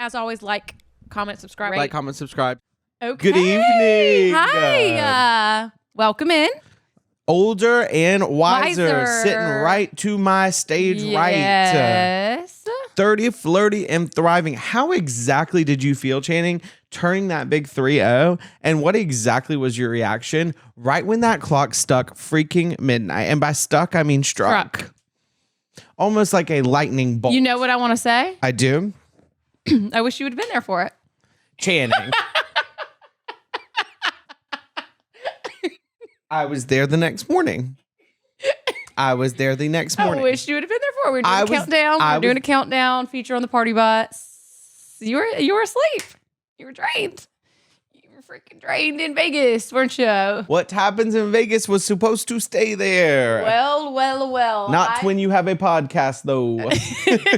as always, like, comment, subscribe. Like, comment, subscribe. Okay. Good evening. Hi. Welcome in. Older and wiser. Sitting Wiser. right to my stage right. Yes. 30, flirty, and thriving. How exactly did you feel, Channing, turning that big 3-0? And what exactly was your reaction right when that clock stuck freaking midnight? And by stuck, I mean struck. Almost like a lightning bolt. You know what I want to say? I do. I wish you would have been there for it. Channing. I was there the next morning. I was there the next morning. I wish you would have been there for it. We were doing a countdown. We were doing a countdown feature on the party bus. You were asleep. You were drained. You were freaking drained in Vegas, weren't you? What happens in Vegas was supposed to stay there. Well. Not when you have a podcast, though.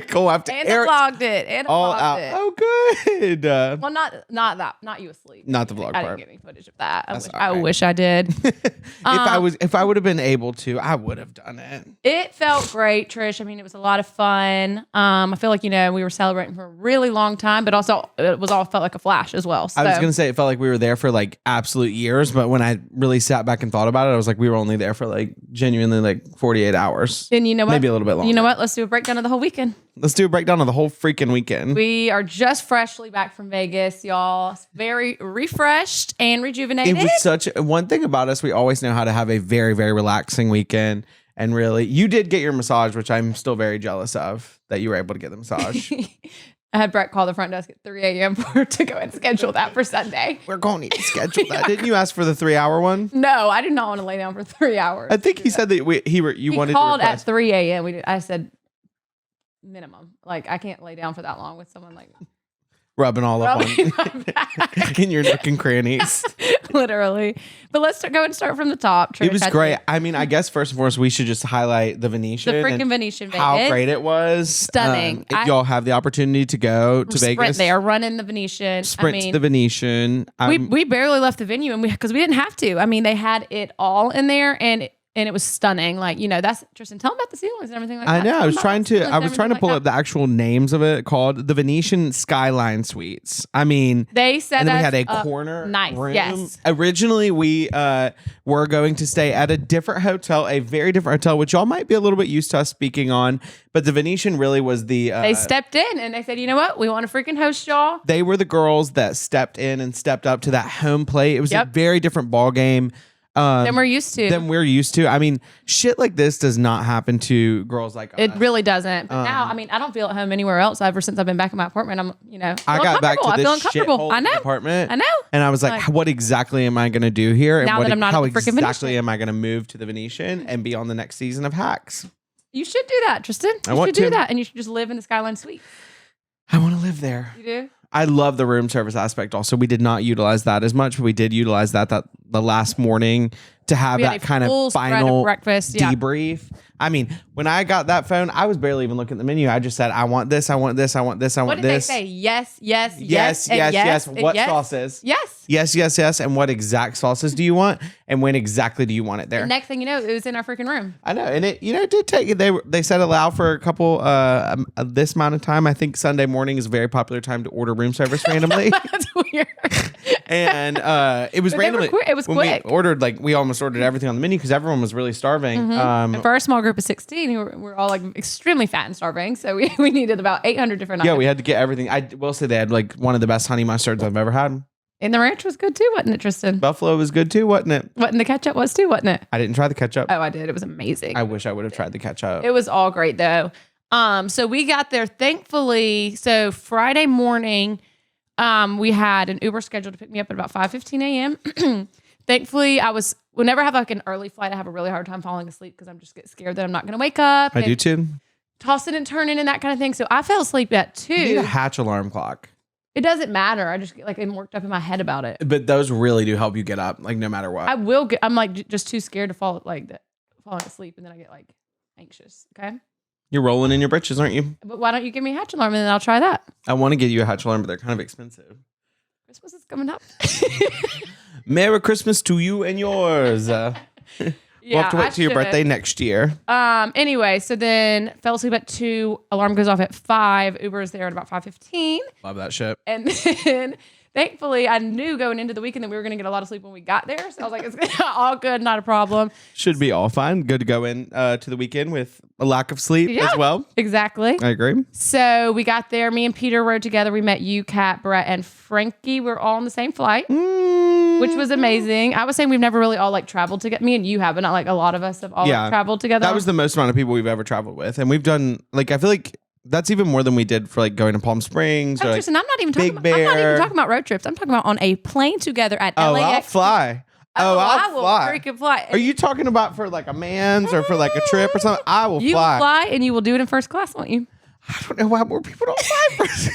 Go have to and air I vlogged it. And I all vlogged out. it. Oh, good. Well, not you asleep. Not the vlog I part. didn't get any footage of that. That's I all right. wish I did. If I would have been able to, I would have done it. It felt great, Trish. I mean, it was a lot of fun. I feel like, we were celebrating for a really long time, but also it was all felt like a flash as well. So. I was going to say it felt like we were there for like absolute years, but when I really sat back and thought about it, I was like, we were only there for like genuinely like 48 hours. And you know what? Maybe a little bit longer. You know what? Let's do a breakdown of the whole weekend. Let's do a breakdown of the whole freaking weekend. We are just freshly back from Vegas, y'all. Very refreshed and rejuvenated. It was such one thing about us. We always know how to have a very, very relaxing weekend. And really, you did get your massage, which I'm still very jealous of that you were able to get the massage. I had Brett call the front desk at 3 a.m. to go and schedule that for Sunday. We're going to need to schedule that. Didn't you ask for the 3-hour one? No, I did not want to lay down for 3 hours. I think he said that you wanted to called at request. 3 a.m. I said minimum. Like, I can't lay down for that long with someone like rubbing all up rubbing on my back. in your nook and crannies. Literally. But let's go and start from the top. Trish, It was great. I mean, I guess first and foremost, we should just highlight the Venetian. The freaking and Venetian Vegas. how great it was. Stunning. If y'all have the opportunity to go to Sprint Vegas. there, running the Venetian. Sprint to the Venetian. We barely left the venue and because we didn't have to. I mean, they had it all in there and it was stunning. Like, that's Tristan. Tell them about the ceilings and everything like that. I know. I was trying to pull like up the actual names of it, called the Venetian Skyline Suites. I mean, they said and then we had a up corner nice. room. Yes. Originally, we were going to stay at a different hotel, a very different hotel, which y'all might be a little bit used to us speaking on. But the Venetian really was the. They stepped in and they said, you know what? We want to freaking host y'all. They were the girls that stepped in and stepped up to that home plate. It was a very different ball game. Than we're used to. I mean, shit like this does not happen to girls like us. It really doesn't. But now, I mean, I don't feel at home anywhere else ever since I've been back in my apartment. I'm, I got back to this shithole I know. apartment. I know. And I was like, what exactly am I going to do here? And Now that I'm not how at the freaking exactly Venetian. am I going to move to the Venetian and be on the next season of Hacks? You should do that, Tristan. You want should do to. that. And you should just live in the Skyline Suite. I want to live there. You do? I love the room service aspect also. We did not utilize that as much, but we did utilize that the last morning to have that kind of final breakfast debrief. I mean, when I got that phone, I was barely even looking at the menu. I just said, I want this, I want this, I want this, I want What did this. they say? Yes. What sauces? Yes. And what exact sauces do you want? And when exactly do you want it there? The next thing you know, it was in our freaking room. I know. And it did take it. They said allow for a couple, this amount of time. I think Sunday morning is a very popular time to order room service randomly. That's weird. And it was randomly. It was when quick. We ordered, we almost ordered everything on the menu because everyone was really starving. And for our small group of 16, we're all extremely fat and starving. So we needed about 800 different items. Yeah, we had to get everything. I will say they had one of the best honey mustards I've ever had. And the ranch was good too, wasn't it, Tristan? Buffalo was good too, wasn't it? And the ketchup was too, wasn't it? I didn't try the ketchup. Oh, I did. It was amazing. I wish I would have tried the ketchup. It was all great though. So we got there thankfully. So Friday morning, we had an Uber scheduled to pick me up at about 5:15 a.m. Thankfully, whenever I have an early flight, I have a really hard time falling asleep because I'm just get scared that I'm not going to wake up. I do too. Tossing and turning and that kind of thing. So I fell asleep at 2. You need a hatch alarm clock. It doesn't matter. I just get I'm worked up in my head about it. But those really do help you get up, no matter what. I will get. I'm just too scared to falling asleep, and then I get anxious. Okay. You're rolling in your britches, aren't you? But why don't you give me a hatch alarm and then I'll try that? I want to get you a hatch alarm, but they're kind of expensive. Christmas is coming up. Merry Christmas to you and yours. We'll have to I wait till your should. birthday next year. Anyway, so then fell asleep at 2. Alarm goes off at 5. Uber is there at about 5:15. Love that shit. And then thankfully I knew going into the weekend that we were going to get a lot of sleep when we got there. So I was like, it's all good, not a problem. Should be all fine. Good to go in to the weekend with a lack of sleep as well. Exactly. I agree. So we got there. Me and Peter rode together. We met you, Kat, Brett, and Frankie. We were all on the same flight, which was amazing. I was saying we've never really all like traveled together. Me and you have, but not like a lot of us have all like, traveled together. That was the most amount of people we've ever traveled with. And we've done, like, I feel like that's even more than we did for like going to Palm Springs. Or, Tristan, I'm not even Big talking Bear. about road trips. I'm talking about on a plane together at Oh, LAX. I'll fly. I will fly. freaking fly. Are you talking about for like a man's or for like a trip or something? I will You fly. will fly and you will do it in first class, won't you? I don't know why more people don't fly first.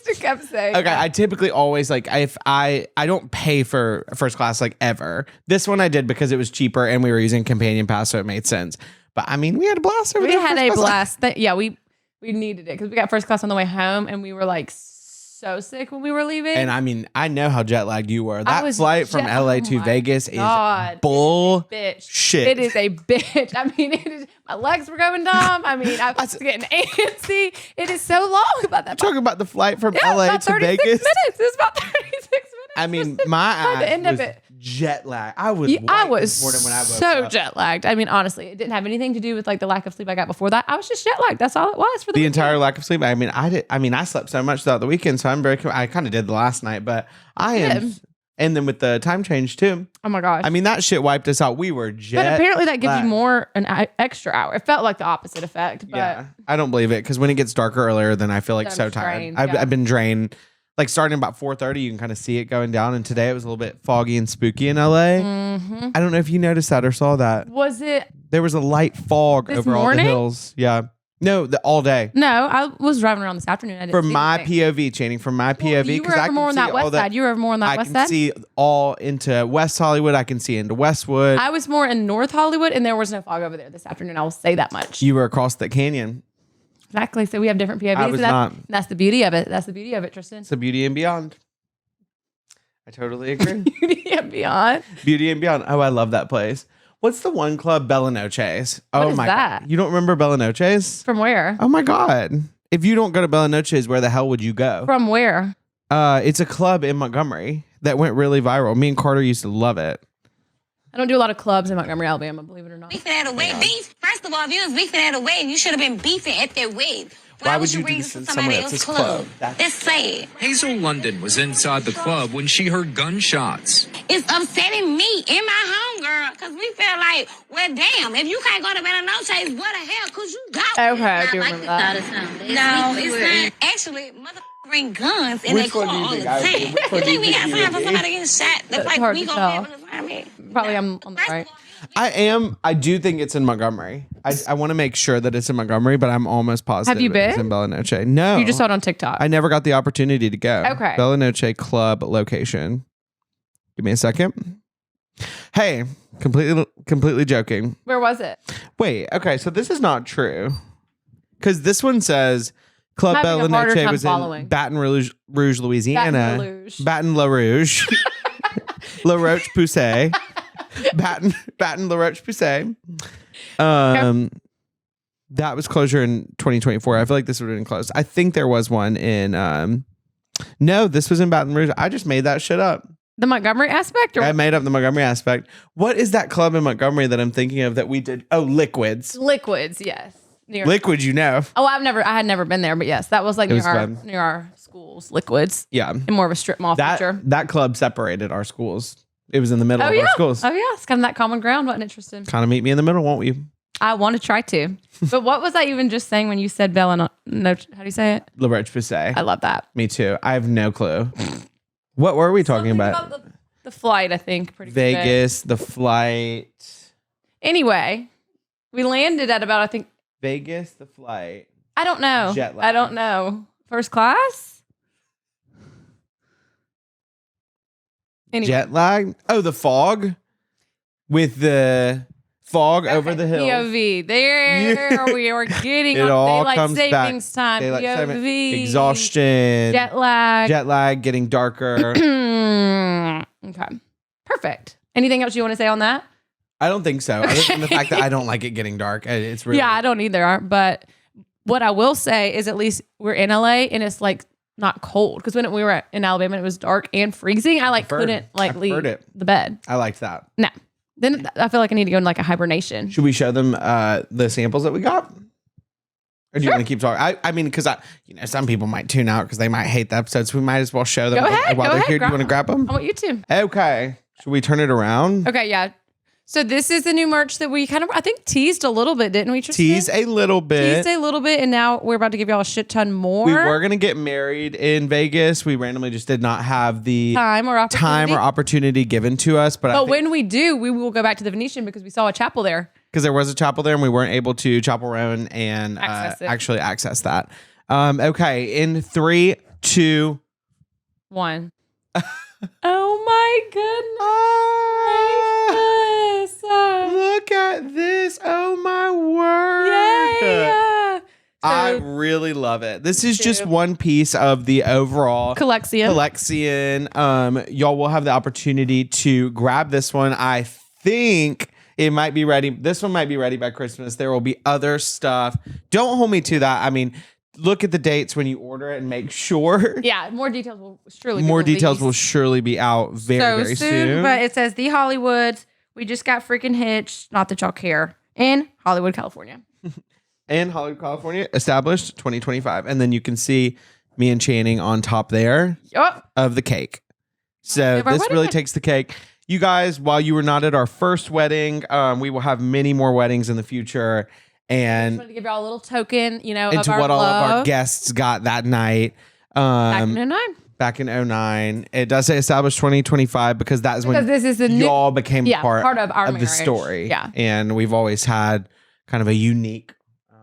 Just kept saying. Okay, I typically always like if I don't pay for first class like ever. This one I did because it was cheaper and we were using companion pass, so it made sense. But I mean, we had a blast over We there. had first a class. blast. We needed it because we got first class on the way home and we were like so sick when we were leaving. And I mean, I know how jet lagged you were. That was flight from LA to my Vegas God. is bull bitch. shit. It is a bitch. I mean, it is. My legs were going numb. I mean, I was getting antsy. It is so long about that. Talking about the flight from Yeah, LA about to 36 Vegas. minutes. It was about 36 minutes. I mean, my By the ass end of was it. jet lag. I was I white was this morning when I woke so up. jet lagged. I mean, honestly, it didn't have anything to do with like the lack of sleep I got before that. I was just jet lagged. That's all it was for the The weekend. entire lack of sleep. I mean, I slept so much throughout the weekend, so I'm very. I kind of did the last night, but I am. Yeah. And then with the time change too. Oh my gosh. I mean, that shit wiped us out. We were jet. But apparently that gives lag. you more extra hour. It felt like the opposite effect. But Yeah, I don't believe it because when it gets darker earlier, then I feel like I'm so tired. drained, I've, yeah. I've been drained. Like starting about 4:30, you can kind of see it going down. And today it was a little bit foggy and spooky in LA. Mm-hmm. I don't know if you noticed that or saw that. Was it? There was a light fog This over all morning? the hills. Yeah. No, all day. No, I was driving around this afternoon. I didn't From see my anything. POV, Channing, from my POV. You were I over can more on see that all west side. You were over more on that I west can side. see all into West Hollywood. I can see into Westwood. I was more in North Hollywood, and there was no fog over there this afternoon. I will say that much. You were across the canyon. Exactly. So we have different POVs. I was and not. that's the beauty of it. That's the beauty of it, Tristan. It's a beauty and beyond. I totally agree. Beauty and beyond. Beauty and Beyond. Oh, I love that place. What's the one club? Bella Noche's. Oh is my that? God. You don't remember Bella Noche's? From where? Oh my God. If you don't go to Bella Noche's, where the hell would you go? From where? It's a club in Montgomery that went really viral. Me and Carter used to love it. I don't do a lot of clubs in Montgomery, Alabama, believe it or not. Beefing at a wedding. Beef. First of all, if you was beefing at a wedding, you should have been beefing at that wedding. Why would you do this in someone else's club? That's sad. Hazel London was inside the club when she heard gunshots. It's upsetting me and my homegirl because we feel like, well, damn, if you can't go to Bella Noche's, what the hell could you go? Okay, I do remember that. No, it's not. Actually, mother bring guns in their Which one car do you all the think? time. Which one You do you think we got think you time for would somebody be? getting shot? The It's place hard we to gonna tell. be able to find me. Probably I'm on the right. I do think it's in Montgomery. I want to make sure that it's in Montgomery, but I'm almost positive you it's been? in Bella Noche. No. You just saw it on TikTok. I never got the opportunity to go. Okay. Bella Noche club location. Give me a second. Hey, completely joking. Where was it? Wait, okay, so this is not true. Because this one says Club I'm having Bella a harder Noche time was following. in Baton Rouge, Louisiana. Rouge. Baton Rouge. La Roche Poussey. Baton La Roche Poussey. That was closure in 2024. I feel like this would have been closed. I think there was one in no, this was in Baton Rouge. I just made that shit up. The Montgomery aspect? Or I made up the Montgomery aspect. What is that club in Montgomery that I'm thinking of that we did? Oh, Liquids. Liquids, yes. Near, Liquids, you know. Oh, I had never been there, but yes, that was like It was near fun. our schools. Liquids, Yeah. in more of a strip mall feature. That club separated our schools. It was in the middle of our schools. Oh yeah, it's kind of that common ground. Wasn't interesting. Kind of meet me in the middle, won't you? I want to try to. But what was I even just saying when you said Bella? No, how do you say it? La Roche Poussey. I love that. Me too. I have no clue. What were we talking about? The flight, I think. Pretty Vegas, the flight. Anyway, we landed at about, I think, Vegas, the flight. I don't know. Jet lag. I don't know. First class? Anyway. Jet lag? Oh, the fog? With the fog over the hill. POV. There we are getting It on all daylight comes back. savings time. Daylight saving- POV. Exhaustion. Jet lag. Jet lag, getting darker. Okay. Perfect. Anything else you want to say on that? I don't think so. Other than the fact that I don't like it getting dark. It's really Yeah, I don't either. But what I will say is at least we're in LA and it's like not cold. Because when we were in Alabama and it was dark and freezing, I couldn't leave the bed. I liked that. No. Then I feel like I need to go in like a hibernation. Should we show them the samples that we got? Or do you want to keep talking? I mean, because some people might tune out because they might hate the episodes. So we might as well show them Go ahead, while go they're ahead, here. Do you want to grab them? I want you to. Okay. Should we turn it around? Okay, yeah. So this is the new merch that we I think teased a little bit, didn't we, Tristan? Tease a little bit. Teased a little bit, and now we're about to give y'all a shit ton more. We were going to get married in Vegas. We randomly just did not have the time or opportunity given to us. But when we do, we will go back to the Venetian because we saw a chapel there. Because there was a chapel there and we weren't able to chaperone and actually access that. Okay, in 3, 2, 1. Oh my goodness. Look at this. Oh my word. Yay. I really love it. This is just one piece of the overall collection. Y'all will have the opportunity to grab this one. I think it might be ready. This one might be ready by Christmas. There will be other stuff. Don't hold me to that. I mean, look at the dates when you order it and make sure. Yeah, more details will surely be out very soon. But it says the Hollywoods. We just got freaking hitched. Not that y'all care. In Hollywood, California. In Hollywood, California, established 2025. And then you can see me and Channing on top there of the cake. So this really takes the cake. You guys, while you were not at our first wedding, we will have many more weddings in the future. And I just wanted to give y'all a little token, into of our what all love. of our guests got that night. Back in 09. It does say established 2025 because that is when this is the y'all became part of our marriage. The story. Yeah. And we've always had kind of a unique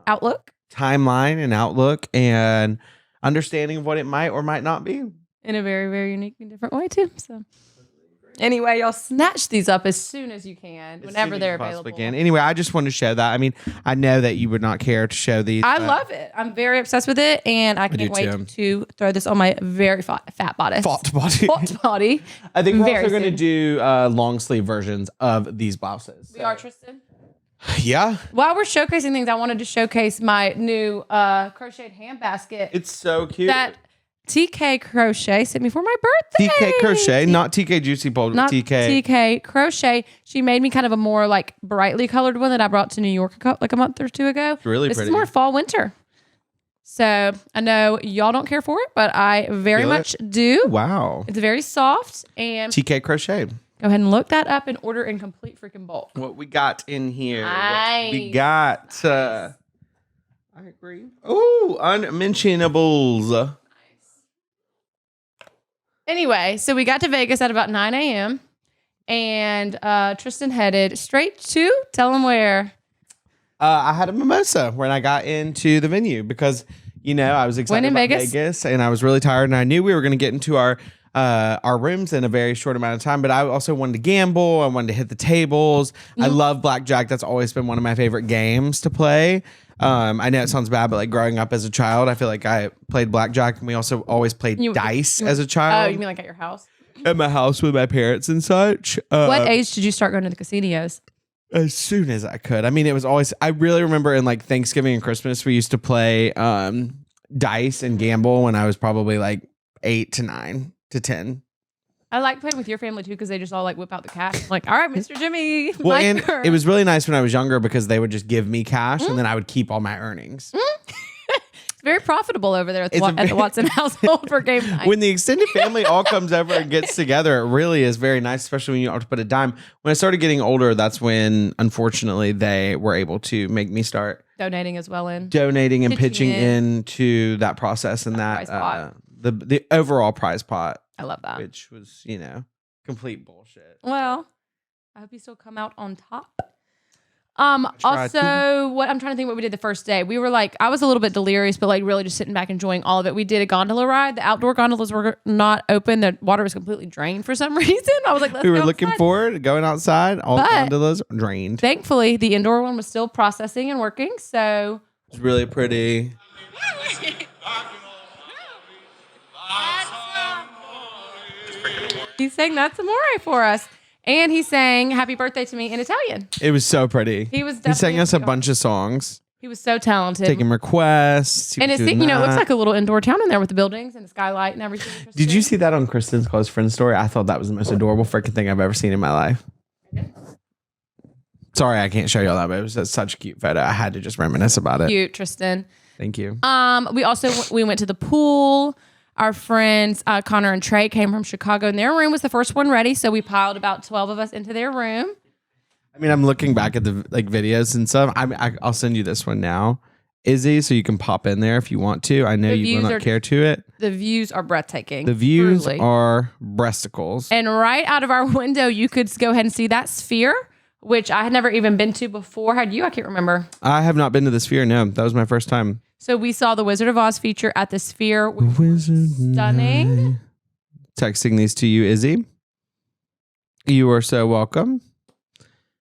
outlook, timeline and outlook and understanding of what it might or might not be. In a very, very unique and different way too. So anyway, y'all snatch these up as soon as you can, whenever they're available. Anyway, I just wanted to show that. I mean, I know that you would not care to show these. I love it. I'm very obsessed with it, and I can't wait to throw this on my very fat bodice. Fat body. I think we're also going to do long sleeve versions of these blouses. We are, Tristan. Yeah. While we're showcasing things, I wanted to showcase my new crocheted hand basket. It's so cute. That TK Crochet sent me for my birthday. TK Crochet, not TK Juicy Bowl, not TK. TK Crochet. She made me kind of a more like brightly colored one that I brought to New York like a month or two ago. It's really pretty. This is more fall winter. So I know y'all don't care for it, but I very much do. Wow. It's very soft and TK Crochet. Go ahead and look that up and order in complete freaking bulk. What we got in here? Nice. What we got? I agree. Oh, unmentionables. Nice. Anyway, so we got to Vegas at about 9 a.m. and Tristan headed straight to, tell him where. I had a mimosa when I got into the venue because, I was excited about Vegas and I was really tired and I knew we were going to get into our rooms in a very short amount of time, but I also wanted to gamble. I wanted to hit the tables. I love blackjack. That's always been one of my favorite games to play. I know it sounds bad, but like growing up as a child, I feel like I played blackjack and we also always played dice as a child. Oh, you mean like at your house? At my house with my parents and such. What age did you start going to the casinos? As soon as I could. I mean, it was always, I really remember in like Thanksgiving and Christmas, we used to play dice and gamble when I was probably like 8 to 9 to 10. I like playing with your family too because they just all like whip out the cash. Like, all right, Mr. Jimmy. Well, and it was really nice when I was younger because they would just give me cash and then I would keep all my earnings. It's very profitable over there at the Watson household for game night. When the extended family all comes over and gets together, it really is very nice, especially when you have to put a dime. When I started getting older, that's when, unfortunately, they were able to make me start donating as well and pitching into that process and that the overall prize pot. I love that. Which was, complete bullshit. Well, I hope you still come out on top. Also, what I'm trying to think what we did the first day. We were like, I was a little bit delirious, but like really just sitting back enjoying all of it. We did a gondola ride. The outdoor gondolas were not open. The water was completely drained for some reason. I was like, let's we were go looking outside. forward to going outside. All gondolas drained. Thankfully, the indoor one was still processing and working. So it's really pretty. He sang That's Amore for us. And he sang "Happy Birthday" to me in Italian. It was so pretty. He was. He sang definitely us a bunch of songs, He was so talented. taking requests. He and was it's, doing it looks that. like a little indoor town in there with the buildings and the skylight and everything. Did you see that on Kristen's close friend story? I thought that was the most adorable freaking thing I've ever seen in my life. Sorry, I can't show you all that, but it was such a cute photo. I had to just reminisce about it. Cute, Tristan. Thank you. We went to the pool. Our friends Connor and Trey came from Chicago, and their room was the first one ready. So we piled about 12 of us into their room. I mean, I'm looking back at the videos and stuff. I'll send you this one now, Izzy, so you can pop in there if you want to. I know you will not care to it. The views are breathtaking. The views truly. are breasticles. And right out of our window, you could go ahead and see that sphere, which I had never even been to before. Had you? I can't remember. I have not been to the Sphere. No, that was my first time. So we saw the Wizard of Oz feature at the Sphere, which was stunning. Texting these to you, Izzy. You are so welcome.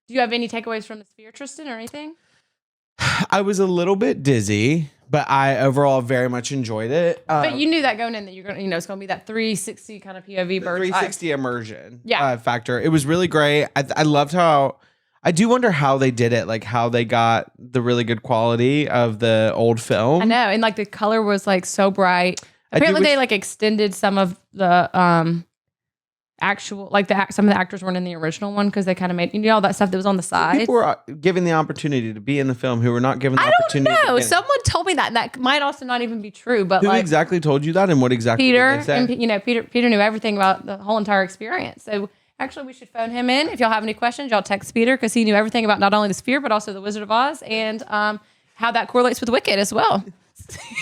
Do you have any takeaways from the Sphere, Tristan, or anything? I was a little bit dizzy, but I overall very much enjoyed it. But you knew that going in that you're gonna, it's gonna be that 360 kind of POV bird's 360 immersion Yeah. factor. It was really great. I loved how. I do wonder how they did it, like how they got the really good quality of the old film. I know, and like the color was like so bright. Apparently, they like extended some of the actual, like some of the actors weren't in the original one because they kind of made all that stuff that was on the side. People were given the opportunity to be in the film who were not given the I opportunity. don't know. Someone told me that might also not even be true. But who like exactly told you that, and what exactly Peter, did they say? and Peter knew everything about the whole entire experience. So actually, we should phone him in. If y'all have any questions, y'all text Peter because he knew everything about not only the Sphere but also the Wizard of Oz and how that correlates with Wicked as well.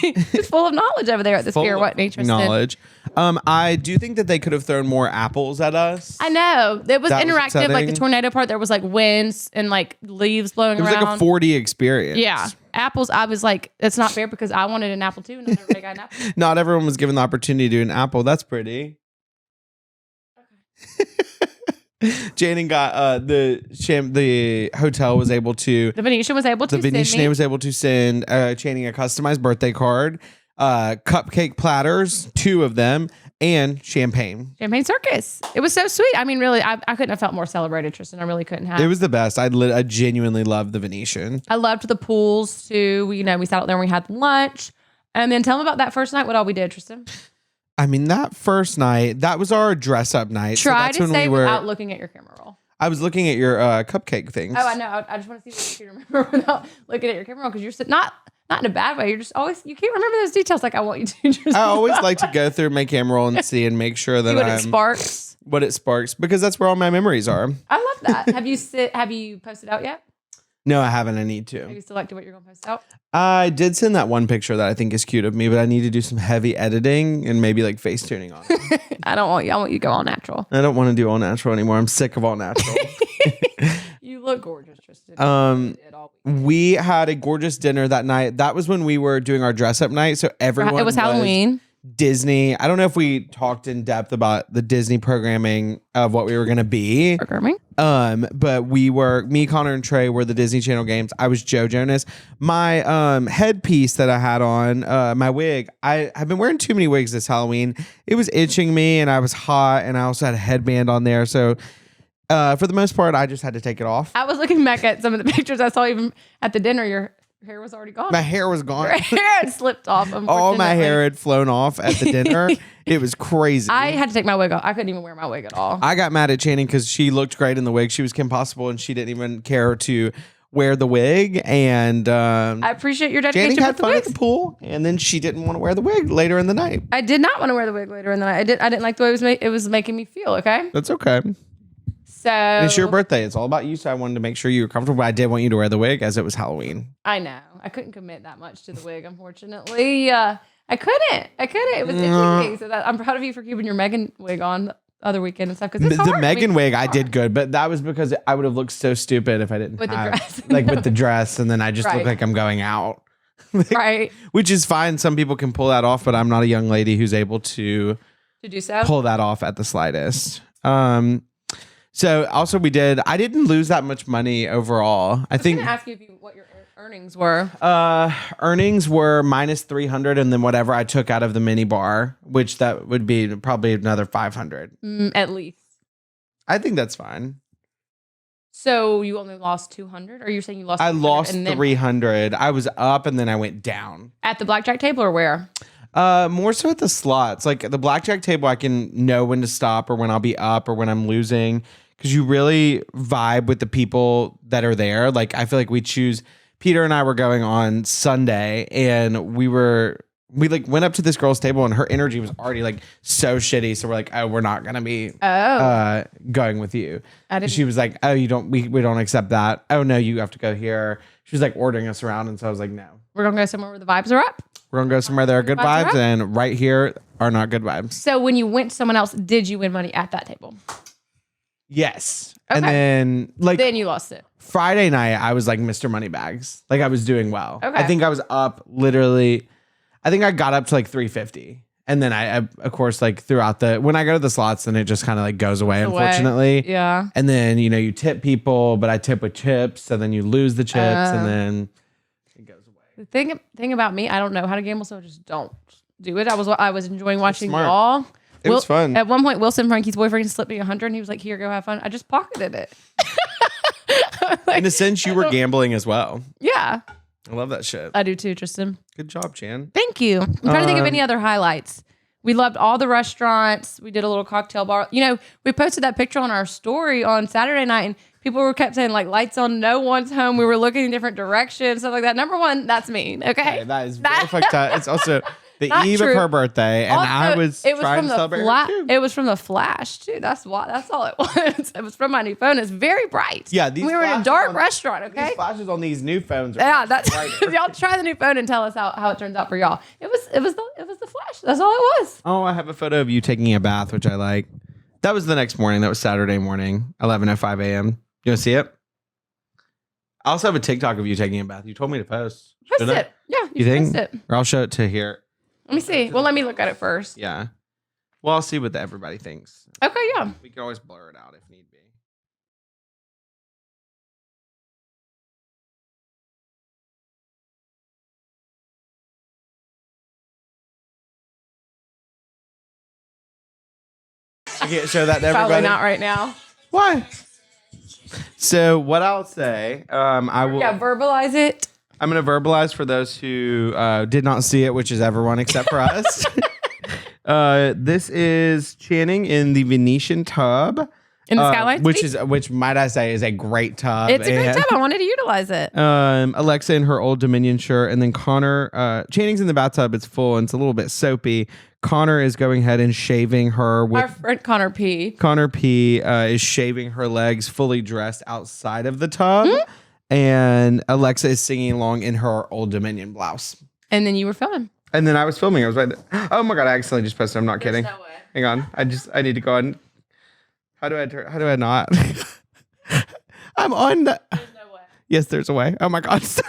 He's full of knowledge over there at the Sphere. What nature knowledge. I do think that they could have thrown more apples at us. I know it was That was interactive. Like the exciting. tornado part, there was like winds and like leaves blowing It was around. like a 4D experience. Yeah, apples. I was like, it's not fair because I wanted an apple too, and not everybody got an apple. Not everyone was given the opportunity to do an apple. That's pretty. Jaden got the hotel was able to. The Venetian was able to. The Venetian was able to send Channing a customized birthday card, cupcake platters, 2 of them, and champagne. Champagne Circus. It was so sweet. I mean, really, I couldn't have felt more celebrated, Tristan. I really couldn't have. It was the best. I genuinely loved the Venetian. I loved the pools too. We sat out there and we had lunch. And then tell them about that first night. What all we did, Tristan. I mean, that first night, that was our dress up night. Try so to stay without looking at your camera roll. I was looking at your cupcake things. Oh, I know. I just want to see what you can remember without looking at your camera roll because you're not in a bad way. You're just always, you can't remember those details like I want you to. Tristan. I always like to go through my camera roll and see and make sure that what it sparks. What it sparks, because that's where all my memories are. I love that. Have you posted out yet? No, I haven't. I need Have to. you selected what you're going to post out? I did send that one picture that I think is cute of me, but I need to do some heavy editing and maybe like face tuning on it. I want you to go all natural. I don't want to do all natural anymore. I'm sick of all natural. You look gorgeous, Tristan. We had a gorgeous dinner that night. That was when we were doing our dress up night. So everyone It was Halloween. Disney. I don't know if we talked in depth about the Disney programming of what we were going to be. Programming. But me, Connor, and Trey were the Disney Channel games. I was Joe Jonas. My headpiece that I had on, my wig, I have been wearing too many wigs this Halloween. It was itching me and I was hot and I also had a headband on there. So for the most part, I just had to take it off. I was looking back at some of the pictures I saw even at the dinner. Your hair was already gone. My hair was gone. Your hair had slipped off. All my hair had flown off at the dinner. It was crazy. I had to take my wig off. I couldn't even wear my wig at all. I got mad at Channing because she looked great in the wig. She was Kim Possible and she didn't even care to wear the wig. And I appreciate your dedication Channing had with the fun at wigs. the pool, and then she didn't want to wear the wig later in the night. I did not want to wear the wig later in the night. I didn't like the way it was making me feel. Okay, That's okay. so It's your birthday. It's all about you. So I wanted to make sure you were comfortable. But I did want you to wear the wig as it was Halloween. I know I couldn't commit that much to the wig, unfortunately. I couldn't. It was itching. So I'm proud of you for keeping your Megan wig on the other weekend and stuff. Because The Megan wig, I did good, but that was because I would have looked so stupid if I didn't With the have, dress. like with the dress, and then I just Right. look like I'm going out. right Which is fine. Some people can pull that off, but I'm not a young lady who's able to to do so. pull that off at the slightest. So also I didn't lose that much money overall. I I think was going to ask you what your earnings were. earnings were minus 300 and then whatever I took out of the mini bar, which that would be probably another 500. At least. I think that's fine. So you only lost 200? Or are you saying you lost I 300 lost and then 300. I was up and then I went down. at the blackjack table or where? More so at the slots. Like the blackjack table, I can know when to stop or when I'll be up or when I'm losing because you really vibe with the people that are there. Like I feel like Peter and I were going on Sunday and we like went up to this girl's table and her energy was already like so shitty. So we're like, oh, we're not gonna be going with you. She was like, oh, we don't accept that. Oh no, you have to go here. She was like ordering us around, and so I was like, no. We're gonna go somewhere where the vibes are up. We're gonna go somewhere there are good vibes, and right here are not good vibes. So when you went to someone else, did you win money at that table? Yes. Okay. And then you lost it. Friday night, I was like Mr. Moneybags. Like I was doing well. Okay. I think I was up literally. I think I got up to like 350. And then I of course, like throughout when I go to the slots, then it just kind of like goes away, unfortunately. Yeah. And then, you tip people, but I tip with chips. So then you lose the chips and then it goes away. The thing about me, I don't know how to gamble, so I just don't do it. I was enjoying watching smart. y'all. It was fun. At one point, Wilson, Frankie's boyfriend, slipped me 100 and he was like, here, go have fun. I just pocketed it. In a sense, you were gambling as well. Yeah. I love that shit. I do too, Tristan. Good job, Chan. Thank you. I'm trying to think of any other highlights. We loved all the restaurants. We did a little cocktail bar. We posted that picture on our story on Saturday night and people kept saying like lights on, no one's home. We were looking in different directions, stuff like that. Number one, that's me. Okay. That is very fucked up. It's also the eve true. of her birthday, and Also, I was trying to celebrate her too. It was from the flash too. That's why. That's all it was. It was from my new phone. It's very bright. Yeah, we were in a dark restaurant. Okay. These flashes on these new phones. Yeah, that's y'all try the new phone and tell us how it turns out for y'all. It was the flash. That's all it was. Oh, I have a photo of you taking a bath, which I like. That was the next morning. That was Saturday morning, 11:05 a.m. You want to see it? I also have a TikTok of you taking a bath. You told me to post. Post it. Yeah, you think? Post it. Or I'll show it to here. Let me see. Well, let me look at it first. Yeah. Well, I'll see what everybody thinks. Okay, yeah. We can always blur it out if need be. I can't show that to everybody. Probably not right now. Why? So what I'll say, I will. Yeah, verbalize it. I'm going to verbalize for those who did not see it, which is everyone except for us. This is Channing in the Venetian tub. In the Skyline Suite? which might I say is a great tub. It's a great tub. I wanted to utilize it. Alexa in her Old Dominion shirt, and then Connor. Channing's in the bathtub. It's full and it's a little bit soapy. Connor is going ahead and shaving her with our friend Connor P. Connor P is shaving her legs, fully dressed outside of the tub, and Alexa is singing along in her Old Dominion blouse. And then you were filming. And then I was filming. I was right there. Oh my god! I accidentally just posted. I'm not kidding. No way. Hang on. I need to go on. How do I not? I'm on. There's no way. Yes, there's a way. Oh my god! So,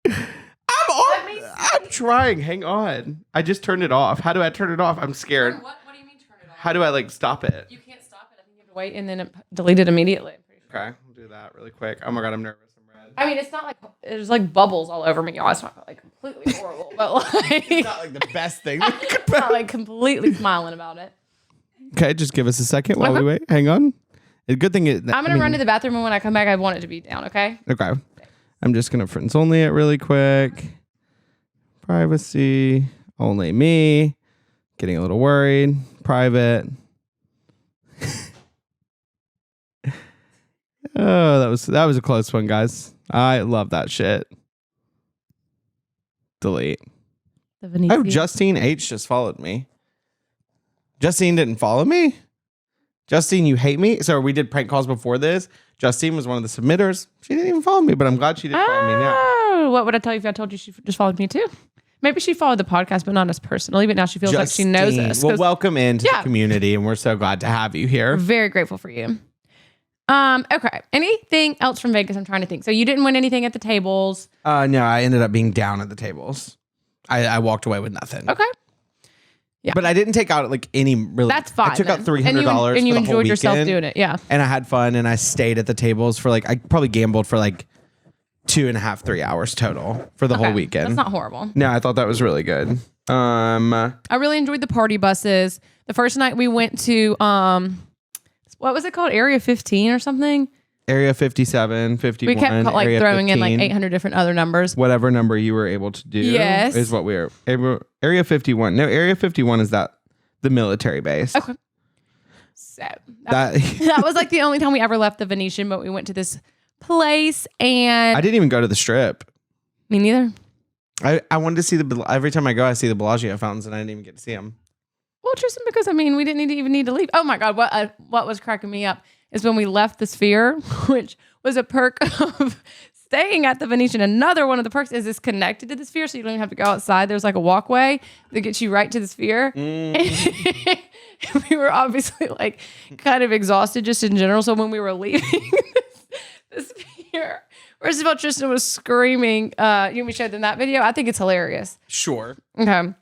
I'm trying. Hang on. I just turned it off. How do I turn it off? I'm scared. What do you mean turn it off? How do I stop it? You can't stop it. I think you have to wait and then delete it immediately. I'm pretty sure. Okay, we'll do that really quick. Oh my god, I'm nervous. I'm red. I mean, it's not like there's like bubbles all over me, y'all. It's not like completely horrible, but like It's not like the best thing. it's not like completely smiling about it. Okay, just give us a second while we wait. Hang on. The good thing is I'm gonna run to the bathroom, and when I come back, I want it to be down. Okay. Okay. I'm just gonna friends only it really quick. Privacy, only me. Getting a little worried. Private. Oh, that was a close one, guys. I love that shit. Delete. The Venetian. Oh, Justine H just followed me. Justine didn't follow me? Justine, you hate me? So we did prank calls before this. Justine was one of the submitters. She didn't even follow me, but I'm glad she did follow me now. Oh, what would I tell you if I told you she just followed me too? Maybe she followed the podcast, but not us personally. But now she feels like she knows us. Well, welcome into the community, and we're so glad to have you here. We're very grateful for you. Okay. Anything else from Vegas? I'm trying to think. So you didn't win anything at the tables. No, I ended up being down at the tables. I walked away with nothing. Okay. Yeah. But I didn't take out like any really. That's fine. I took out $300 and you for the whole enjoyed yourself weekend, doing it. Yeah. And I had fun, and I stayed at the tables for I probably gambled for 2.5, 3 hours total for the whole weekend. That's not horrible. No, I thought that was really good. I really enjoyed the party buses. The first night we went to this what was it called? Area 15 or something? Area 57, 51. We kept like Area throwing 15, in like 800 different other numbers. Whatever number you were able to do Yes. is what we were. Area 51. No, Area 51 is the military base. Okay. So that was like the only time we ever left the Venetian, but we went to this place and I didn't even go to the Strip. me neither. I wanted to see every time I go, I see the Bellagio fountains, and I didn't even get to see them. Well, Tristan, because I mean, we didn't even need to leave. Oh my God, what was cracking me up is when we left the Sphere, which was a perk of staying at the Venetian. Another one of the perks is it's connected to the Sphere, so you don't even have to go outside. There's like a walkway that gets you right to the Sphere. We were obviously like kind of exhausted just in general. So when we were leaving the Sphere, first of all, Tristan was screaming. You want me to show them that video? I think it's hilarious. Sure. Okay.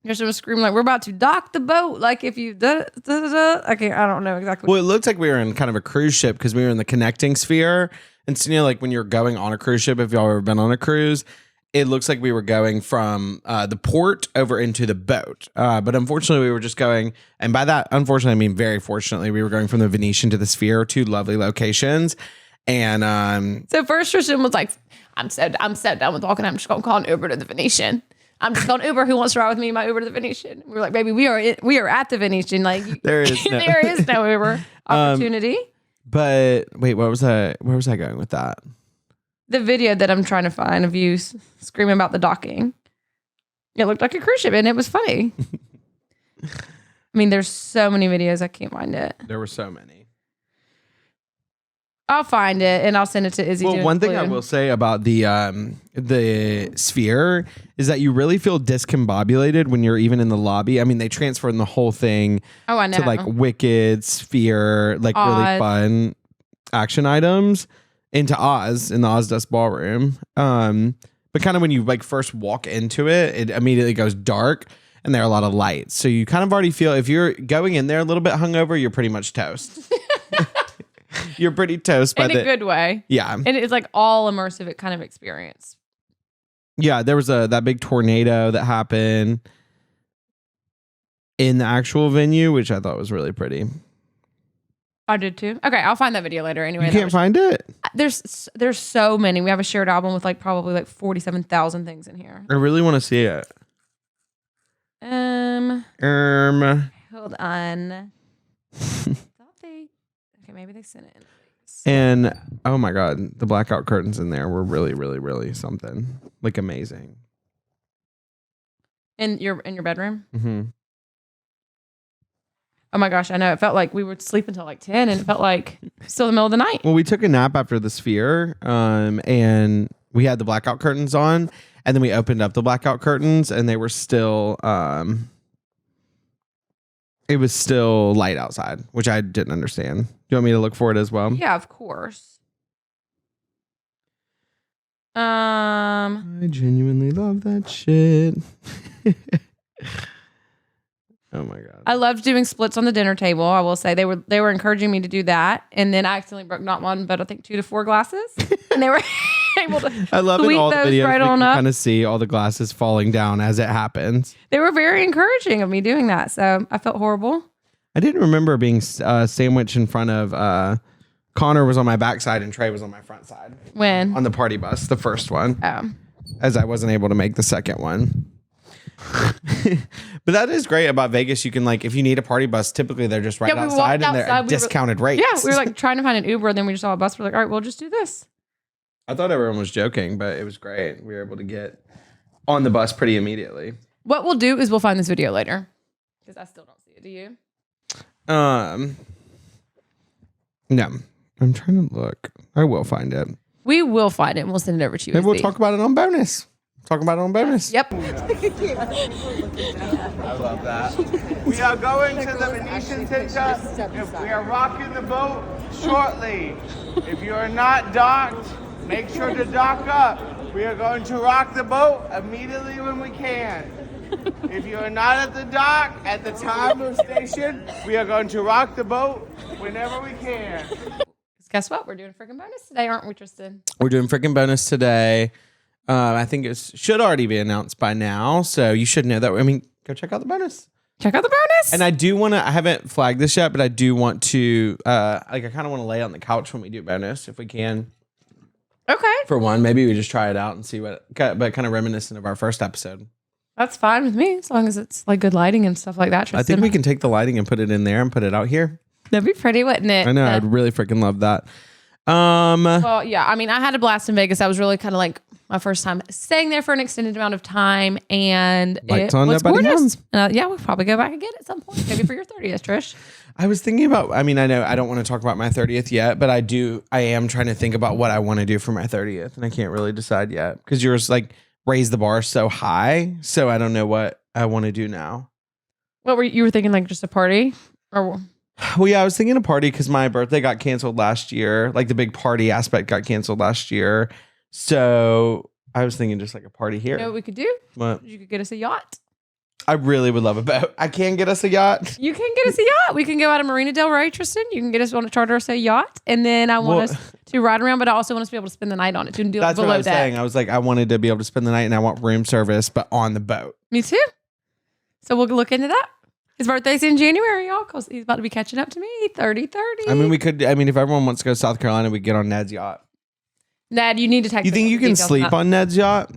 Tristan was screaming like, we're about to dock the boat. Like if you okay, I don't know exactly. Well, it looked like we were in kind of a cruise ship because we were in the connecting sphere. And so, like when you're going on a cruise ship, if y'all ever been on a cruise, it looks like we were going from the port over into the boat. But unfortunately, we were just going, and by that, unfortunately, I mean very fortunately, we were going from the Venetian to the Sphere, two lovely locations. And so first Tristan was like, I'm so done with walking. I'm just gonna call an Uber to the Venetian. I'm just calling Uber. Who wants to ride with me? My Uber to the Venetian. We were like, baby, we are at the Venetian. Like there is no, there is no Uber opportunity. But wait, where was I going with that? The video that I'm trying to find of you screaming about the docking. It looked like a cruise ship, and it was funny. I mean, there's so many videos. I can't find it. There were so many. I'll find it and I'll send it to Izzy. Well, one thing I will say about the Sphere is that you really feel discombobulated when you're even in the lobby. I mean, they transferred the whole thing I know. to like Wicked, Sphere, like Oz. really fun action items into Oz in the Oz Dust Ballroom. But kind of when you like first walk into it, it immediately goes dark and there are a lot of lights. So you kind of already feel if you're going in there a little bit hungover, you're pretty much toast. You're pretty toast by in a good way. Yeah. And it's like all immersive kind of experience. Yeah, there was that big tornado that happened in the actual venue, which I thought was really pretty. I did too. Okay, I'll find that video later. Anyway, you can't find it? There's so many. We have a shared album with like probably like 47,000 things in here. I really want to see it. Hold on. Okay, maybe they sent it in. And oh my God, the blackout curtains in there were really, really, really something like amazing. In your bedroom? Mm-hmm. Oh my gosh, I know. It felt like we would sleep until like 10 and it felt like still the middle of the night. Well, we took a nap after the Sphere, and we had the blackout curtains on, and then we opened up the blackout curtains and they were still it was still light outside, which I didn't understand. Do you want me to look for it as well? Yeah, of course. I genuinely love that shit. Oh my God. I loved doing splits on the dinner table. I will say they were encouraging me to do that. And then I accidentally broke not one, but I think 2 to 4 glasses. And they were able to I love in sweep all the those videos right we on can up. kind of see all the glasses falling down as it happens. They were very encouraging of me doing that. So I felt horrible. I didn't remember being sandwiched in front of Connor was on my backside and Trey was on my front side. When? On the party bus, the first one. Oh. As I wasn't able to make the second one. But that is great about Vegas. You can like, if you need a party bus, typically they're just right outside and they're at discounted rates. Yeah, we were like trying to find an Uber and then we just saw a bus. We're like, all right, we'll just do this. I thought everyone was joking, but it was great. We were able to get on the bus pretty immediately. What we'll do is we'll find this video later. Because I still don't see it. Do you? No. I'm trying to look. I will find it. We will find it and we'll send it over to you. Maybe we'll talk about it on bonus. Talking about it on bonus. Yep. I love that. We are going to the Venetian Center. We are rocking the boat shortly. If you are not docked, make sure to dock up. We are going to rock the boat immediately when we can. If you are not at the dock at the time of station, we are going to rock the boat whenever we can. Guess what? We're doing a freaking bonus today, aren't we, Tristan? We're doing freaking bonus today. I think it should already be announced by now, so you should know that. I mean, go check out the bonus. Check out the bonus. And I do want to, I haven't flagged this yet, but I do want to, I kind of want to lay on the couch when we do bonus if we can. Okay. For one, maybe we just try it out and see but kind of reminiscent of our first episode. That's fine with me as long as it's like good lighting and stuff like that. Tristan. I think we can take the lighting and put it in there and put it out here. That'd be pretty, wouldn't it? I know. I'd really freaking love that. Well, yeah. I mean, I had a blast in Vegas. That was really kind of like my first time staying there for an extended amount of time, and Lights it on, was nobody gorgeous. home. Yeah, we'll probably go back again at some point, maybe for your 30th, Trish. I was thinking about, I mean, I know I don't want to talk about my 30th yet, but I am trying to think about what I want to do for my 30th, and I can't really decide yet because yours like raised the bar so high. So I don't know what I want to do now. What were you were thinking, like just a party? Or Well, yeah, I was thinking a party because my birthday got canceled last year. Like the big party aspect got canceled last year. So I was thinking just like a party here. you know what we could do? What? You could get us a yacht. I really would love a boat. I can get us a yacht. You can get us a yacht. We can go out of Marina Del Rey, Tristan. You can get us on a charter us a yacht. And then I want us to ride around, but I also want us to be able to spend the night on it. To do That's what below I was deck. saying. I was like, I wanted to be able to spend the night and I want room service, but on the boat. Me too. So we'll look into that. His birthday's in January, y'all, because he's about to be catching up to me. 30-30. I mean, if everyone wants to go to South Carolina, we get on Ned's yacht. Ned, you need to text You think you can sleep on Ned's yacht?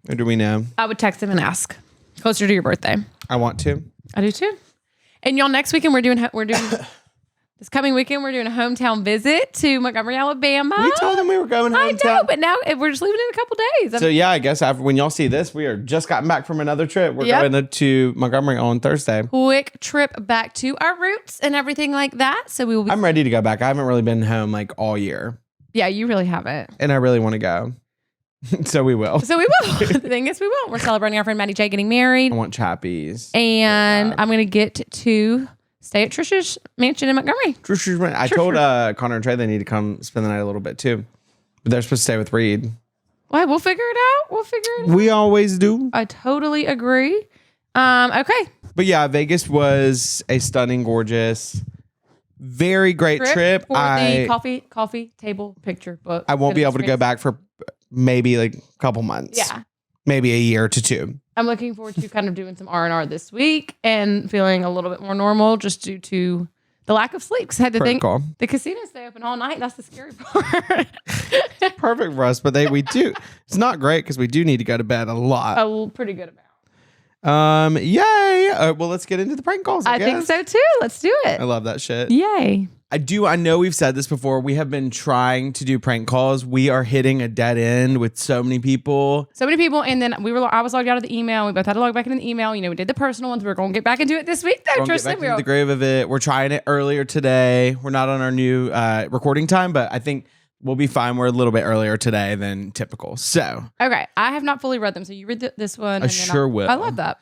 Or do we know? I would text him and ask. Closer to your birthday. I want to. I do too. And y'all, next weekend we're doing this coming weekend we're doing a hometown visit to Montgomery, Alabama. We told them we were going I hometown. know, but now we're just leaving in a couple days. So yeah, I guess after when y'all see this, we are just gotten back from another trip. We're Yep. going to Montgomery on Thursday. Quick trip back to our roots and everything like that. So we will be. I'm ready to go back. I haven't really been home like all year, Yeah, you really haven't. and I really want to go. So we will. So we will. The thing is, we will. We're celebrating our friend Maddie J getting married, I want chappies. and I'm gonna get to stay at Trisha's mansion in Montgomery. I told Connor and Trey they need to come spend the night a little bit too, but they're supposed to stay with Reed. Well, we'll figure it out. We always do. I totally agree. Okay. But yeah, Vegas was a stunning, gorgeous, very great trip. For the coffee table picture book. I won't be able to go back for maybe like a couple months. Yeah. Maybe a year to two. I'm looking forward to kind of doing some R&R this week and feeling a little bit more normal just due to the lack of sleep. Because I had to think Protocol. the casinos stay open all night. That's the scary part. Perfect for us, but we do. It's not great because we do need to go to bed a lot. A pretty good amount. Yay! Well, let's get into the prank calls. I think guess. so too. Let's do it. I love that shit. Yay. I know we've said this before. We have been trying to do prank calls. We are hitting a dead end with so many people. And then I was logged out of the email. We both had to log back into the email. You know, we did the personal ones. We're going to get back into it this week, though, We're gonna Tristan. get back into the grave of it. We're trying it earlier today. We're not on our new recording time, but I think we'll be fine. We're a little bit earlier today than typical. So okay, I have not fully read them. So you read this one. I sure will. I love that.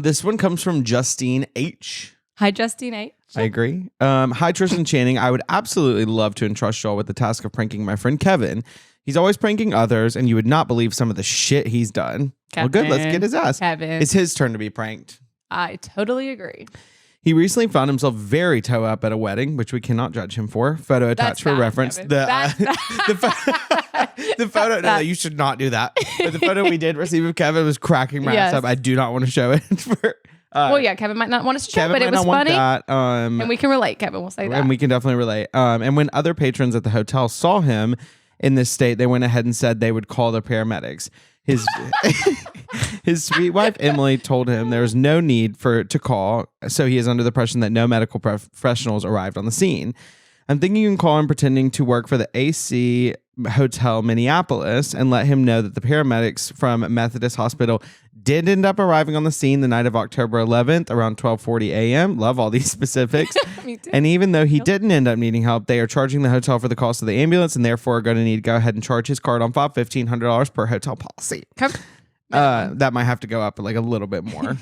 This one comes from Justine H. Hi, Justine H. I agree. Hi, Tristan Channing. I would absolutely love to entrust y'all with the task of pranking my friend Kevin. He's always pranking others, and you would not believe some of the shit he's done. Well, good. Let's get his ass. Kevin. It's his turn to be pranked. I totally agree. He recently found himself very toe up at a wedding, which we cannot judge him for. Photo attached for reference. Kevin. The photo. No, you should not do that. But the photo we did receive of Kevin was cracking my ass up. I do not want to show it. Well, yeah, Kevin might not want us to show, but it was funny. And we can relate, Kevin. We'll say that. And we can definitely relate. And when other patrons at the hotel saw him in this state, they went ahead and said they would call the paramedics. His sweet wife Emily told him there was no need to call, so he is under the impression that no medical professionals arrived on the scene. I'm thinking you can call him pretending to work for the AC Hotel Minneapolis and let him know that the paramedics from Methodist Hospital did end up arriving on the scene the night of October 11th around 12:40 a.m. Love all these specifics. Me too. And even though he didn't end up needing help, they are charging the hotel for the cost of the ambulance and therefore are going to need to go ahead and charge his card on file $1,500 per hotel policy. That might have to go up like a little bit more.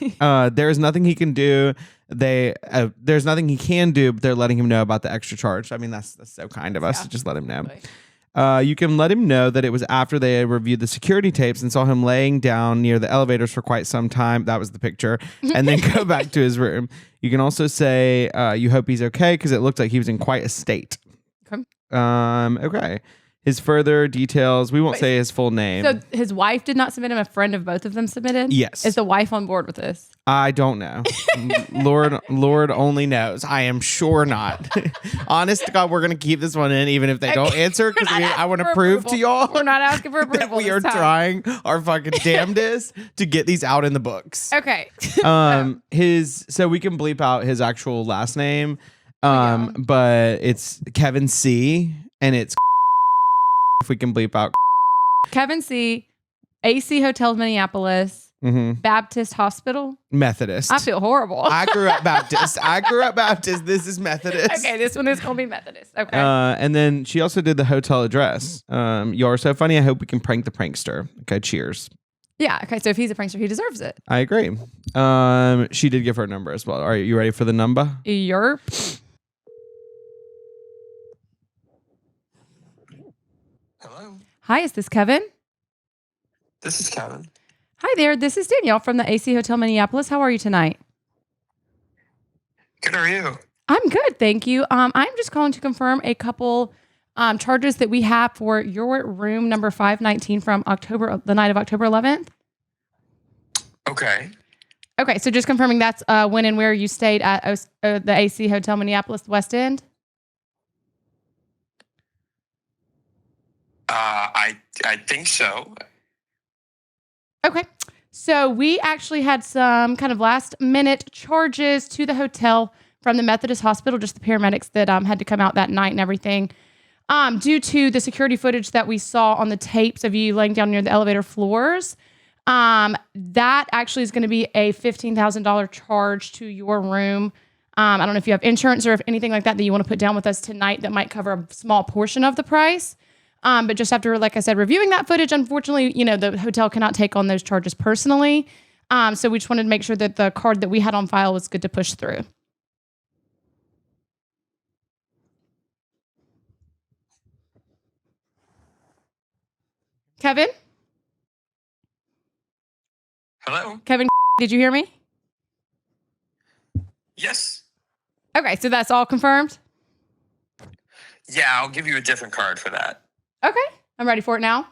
There is nothing he can do. There's nothing he can do, but they're letting him know about the extra charge. I mean, that's so kind of us to just let him know. You can let him know that it was after they had reviewed the security tapes and saw him laying down near the elevators for quite some time. That was the picture. And then go back to his room. You can also say you hope he's okay because it looked like he was in quite a state. Okay. Okay. His further details, we won't say his full name. So his wife did not submit him. A friend of both of them submitted? Yes. Is the wife on board with this? I don't know. Lord only knows. I am sure not. Honest to God, we're going to keep this one in even if they don't answer because I want to prove to y'all We're not asking for approval. that we are trying our fucking damnedest to get these out in the books. Okay. So we can bleep out his actual last name. But it's Kevin C and it's if we can bleep out Kevin C, AC Hotel Minneapolis, Baptist Hospital. Methodist. I feel horrible. I grew up Baptist. This is Methodist. Okay, this one is going to be Methodist. Okay. And then she also did the hotel address. You are so funny. I hope we can prank the prankster. Okay, cheers. Yeah. Okay. So if he's a prankster, he deserves it. I agree. She did give her number as well. All right, you ready for the number? Yerp. Hello, Hi, is this Kevin? this is Kevin. Hi there. This is Danielle from the AC Hotel Minneapolis. How are you tonight? Good, how are you? I'm good, thank you. I'm just calling to confirm a couple charges that we have for your room number 519 from the night of October 11th. Okay. Okay, so just confirming that's when and where you stayed at the AC Hotel Minneapolis West End. I think so. Okay. So we actually had some kind of last minute charges to the hotel from the Methodist Hospital, just the paramedics that had to come out that night and everything. Due to the security footage that we saw on the tapes of you laying down near the elevator floors, that actually is going to be a $15,000 charge to your room. I don't know if you have insurance or if anything like that you want to put down with us tonight that might cover a small portion of the price. But just after, like I said, reviewing that footage, unfortunately, the hotel cannot take on those charges personally. So we just wanted to make sure that the card that we had on file was good to push through. Kevin? Hello? Kevin, did you hear me? Yes. Okay, so that's all confirmed? Yeah, I'll give you a different card for that. Okay, I'm ready for it now.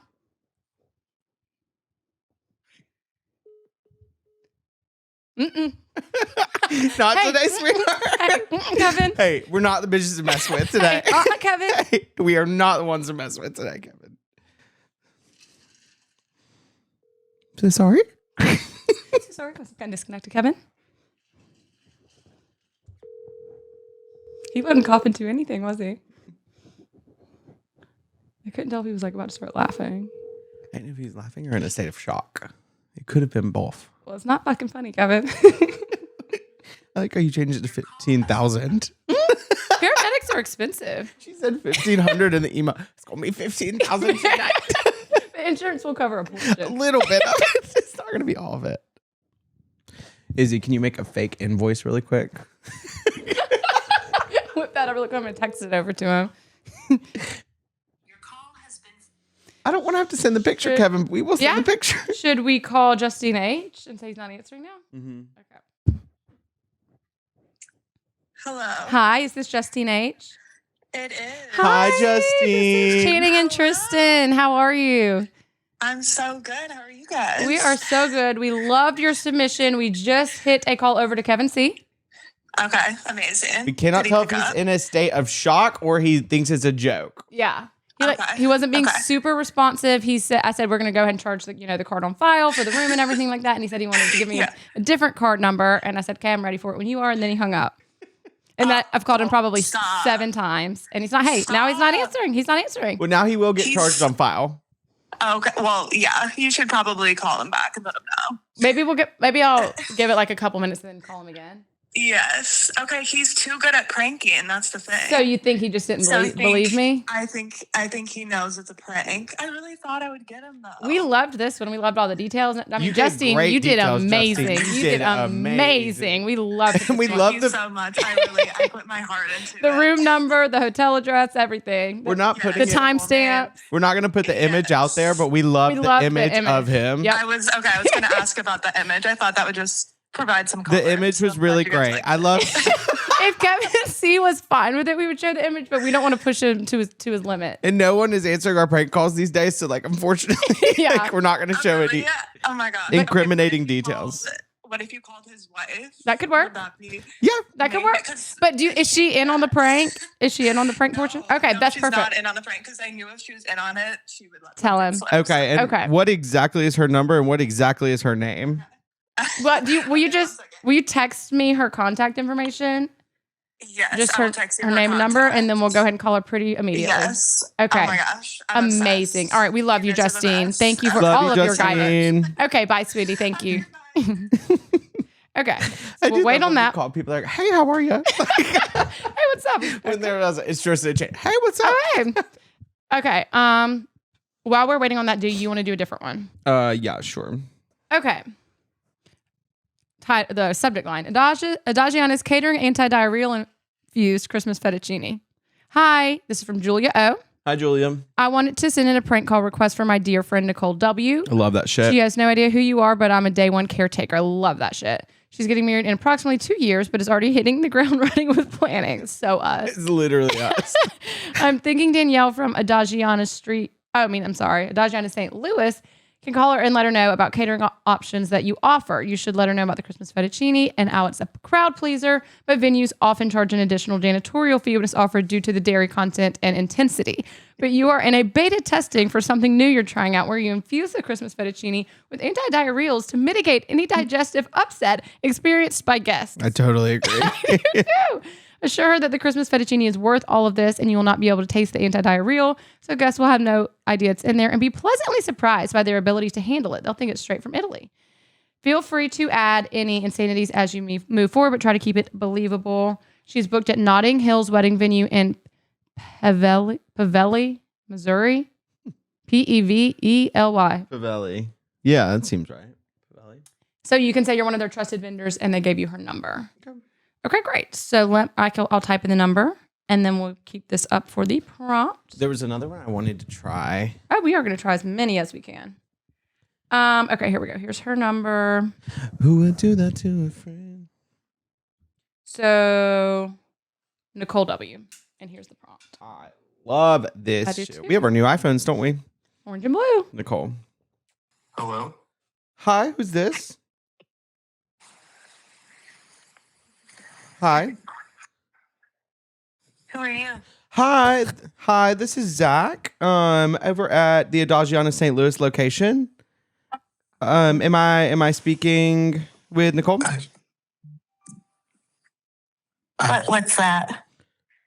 Not today, sweetheart. Hey, Kevin. Hey, we're not the bitches to mess with today. Hey, Kevin. Hey, we are not the ones to mess with today, Kevin. So sorry? Sorry, I was kind of disconnected, Kevin. He wasn't coughing to anything, was he? I couldn't tell if he was about to start laughing. I don't know if he's laughing or in a state of shock. It could have been both. Well, it's not fucking funny, Kevin. I like how you changed it to 15,000. Paramedics are expensive. She said 1,500 in the email. It's gonna be 15,000 tonight. The insurance will cover a portion. A little bit of it. It's not gonna be all of it. Izzy, can you make a fake invoice really quick? Whip that over. Look, I'm gonna text it over to him. I don't want to have to send the picture, Kevin. We will send the picture. Should we call Justine H and say he's not answering now? Mm-hmm. Okay. Hello. Hi, is this Justine H? It is. Hi, This Justine. is Channing and Tristan. How are you? I'm so good. How are you guys? We are so good. We loved your submission. We just hit a call over to Kevin C. Okay, amazing. We cannot Did he tell if pick he's up? in a state of shock or he thinks it's a joke. Yeah. Okay. He wasn't being Okay. super responsive. I said, we're going to go ahead and charge the card on file for the room and everything like that. And he said he wanted to give me Yeah. a different card number. And I said, okay, I'm ready for it when you are. And then he hung up. And that I've called him probably Stop. 7 times. And he's not, now he's not Stop. answering. He's not answering. Well, now he will get He's- charged on file. Okay, well, yeah, you should probably call him back and let him know. Maybe I'll give it a couple minutes and then call him again. Yes. Okay, he's too good at pranking. That's the thing. So you think he just didn't So I think- believe me? I think he knows it's a prank. I really thought I would get him though. We loved this one. We loved all the details. I mean, You did Justine, great you did details, amazing. Justine. You did amazing. We loved it. And we Thank love you the- so much. I put my heart into the it. room number, the hotel address, everything. We're not Yeah, putting the it, timestamp. we're not going to put the image out there, but we love We the love the image image. of him. Yep. I was going to ask about the image. I thought that would just provide some color. The image So was I'm glad really you guys great. liked I it. love if Kevin C was fine with it, we would show the image, but we don't want to push him to his limit. And no one is answering our prank calls these days, so like, unfortunately, Yeah. like, we're not going to show any Oh my god. incriminating What if you details. What if you called his wife? That could work. Would that be Yeah, That could work. Because- But is she in on the prank? Is she in on the prank portion? Okay, that's she's perfect. not in on the prank because I knew if she was in on it, she would let Tell him. slip. okay. And Okay. what exactly is her number, and what exactly is her name? But will you text me her contact information? Yes. Just I her will text you her name and number, and then we'll go ahead and call her pretty immediately. Yes. Okay. Oh my gosh. I'm Amazing. obsessed. All right, we love you, guys are the Justine. best. Thank you for Love all you, of your guidance. Justine. Okay, bye, sweetie. Thank you. Okay, I we'll do wait love on when we that. call people like, "Hey, how are you?" Hey, what's up? When there was, it's just a change. Hey, what's up? Okay. Okay. While we're waiting on that, do you want to do a different one? Yeah, sure. Okay. The subject line: Adagiana's catering anti-diarrheal infused Christmas fettuccine. Hi, this is from Julia O. Hi, Julia. I wanted to send in a prank call request for my dear friend Nicole W. I love that shit. She has no idea who you are, but I'm a day one caretaker. I love that shit. She's getting married in approximately 2 years, but is already hitting the ground running with planning. So us. It's literally us. I'm thinking Danielle from Adagiana St. Louis can call her and let her know about catering options that you offer. You should let her know about the Christmas fettuccine and how it's a crowd pleaser, but venues often charge an additional janitorial fee when it's offered due to the dairy content and intensity. But you are in a beta testing for something new you're trying out where you infuse the Christmas fettuccine with anti-diarrheals to mitigate any digestive upset experienced by guests. I totally agree. Woo! Assure her that the Christmas fettuccine is worth all of this and you will not be able to taste the anti-diarrheal, so guests will have no idea it's in there and be pleasantly surprised by their ability to handle it. They'll think it's straight from Italy. Feel free to add any insanities as you move forward, but try to keep it believable. She's booked at Notting Hill's wedding venue in Pavelli, Missouri. Pevely. Pavelli. Yeah, that seems right. Pavelli. So you can say you're one of their trusted vendors and they gave you her number. Okay, great. So I'll type in the number and then we'll keep this up for the prompt. There was another one I wanted to try. Oh, we are going to try as many as we can. Okay, here we go. Here's her number. Who would do that to a friend? So Nicole W. And here's the prompt. I love I this do shit. too. We have our new iPhones, don't we? Orange and blue. Nicole. Hello? Hi, who's this? Hi. Who are you? Hi, this is Zach. Over at the Adagiana St. Louis location. Am I speaking with Nicole? What's that?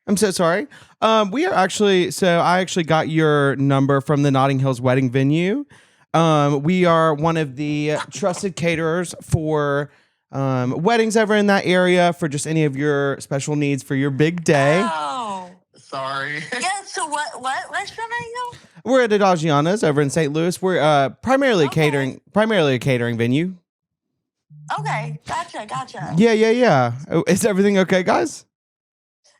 I'm so sorry. I actually got your number from the Notting Hill's wedding venue. We are one of the trusted caterers for weddings over in that area for just any of your special needs for your big day. Oh. Sorry. Yeah, so what restaurant are you? We're at Adagiana's over in St. Louis. We're primarily a catering venue. Okay, gotcha. Yeah. Oh, is everything okay, guys?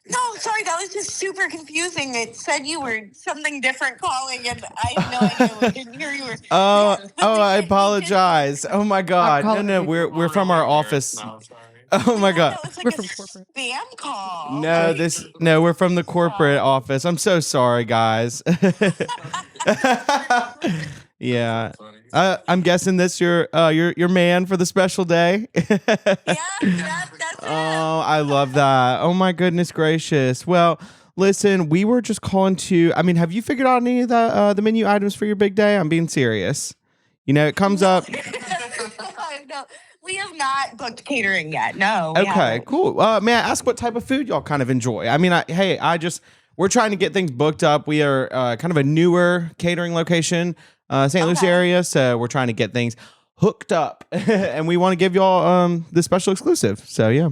No, sorry, that was just super confusing. It said you were something different calling, and I had no idea. I didn't hear you were. Oh, I apologize. Oh my God. Our No, we're from our office. No, sorry. Oh my God. It was like We're a from corporate. spam call. No, we're from the corporate office. I'm so sorry, guys. Yeah. I'm guessing this your man for the special day. Yeah, that's it. Oh, I love that. Oh my goodness gracious. Well, listen, we were just calling to. I mean, have you figured out any of the menu items for your big day? I'm being serious. You know, it comes up. No, we have not booked catering yet. No. we Okay, haven't. cool. May I ask what type of food y'all kind of enjoy? I mean, we're trying to get things booked up. We are kind of a newer catering location, St. Louis Okay. area, so we're trying to get things hooked up, and we want to give y'all the special exclusive. So yeah.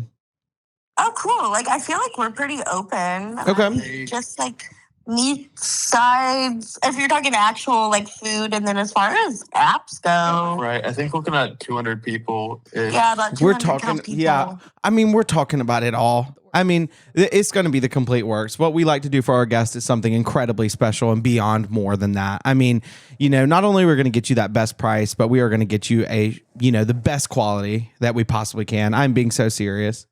Oh, cool. Like, I feel like we're pretty open. Okay. Just like meat sides. If you're talking actual like food, and then as far as apps go, Right. I think looking at 200 people. yeah, about We're 200 talking, people. yeah. I mean, we're talking about it all. I mean, it's going to be the complete works. What we like to do for our guests is something incredibly special and beyond more than that. I mean, you know, not only we're going to get you that best price, but we are going to get you the best quality that we possibly can. I'm being so serious.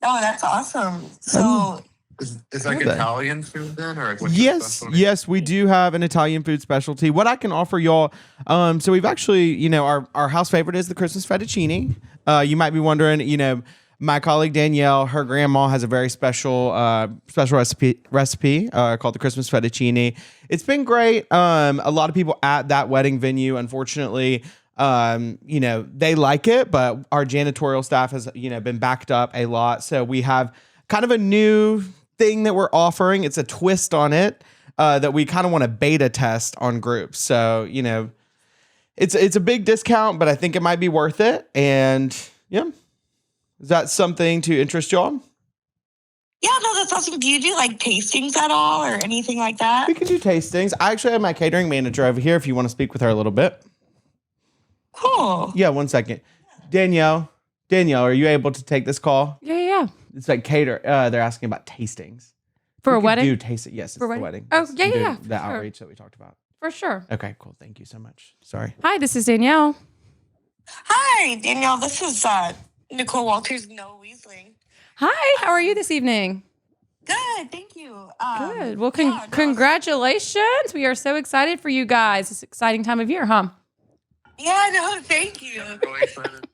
Oh, that's awesome. So, Is like Love that. Italian food then, or like what's your Yes, specialty? yes, we do have an Italian food specialty. What I can offer y'all, so we've actually, our house favorite is the Christmas fettuccine. You might be wondering, my colleague Danielle, her grandma has a very special recipe called the Christmas fettuccine. It's been great. A lot of people at that wedding venue, unfortunately, they like it, but our janitorial staff has, been backed up a lot. So we have kind of a new thing that we're offering. It's a twist on it that we kind of want to beta test on groups. So, it's a big discount, but I think it might be worth it. And yeah, is that something to interest y'all? yeah, no, that's awesome. Do you do like tastings at all or anything like that? We can do tastings. I actually have my catering manager over here if you want to speak with her a little bit. Cool. Yeah, 1 second. Danielle, are you able to take this call? Yeah. It's like they're asking about tastings. For We a could wedding? do tasting. Yes, it's For a the wedding? wedding. Oh, Yes, yeah, we do yeah, The for sure. outreach that we talked about. For sure. Okay, cool. Thank you so much. Sorry. Hi, this is Danielle. Hi, Danielle. This is Nicole Walters, Noah Weasling. Hi, how are you this evening? Good, thank you. Good. Well, yeah, no, congratulations. We are so excited for you guys. It's an exciting time of year, huh? Yeah, no, thank you. Really excited.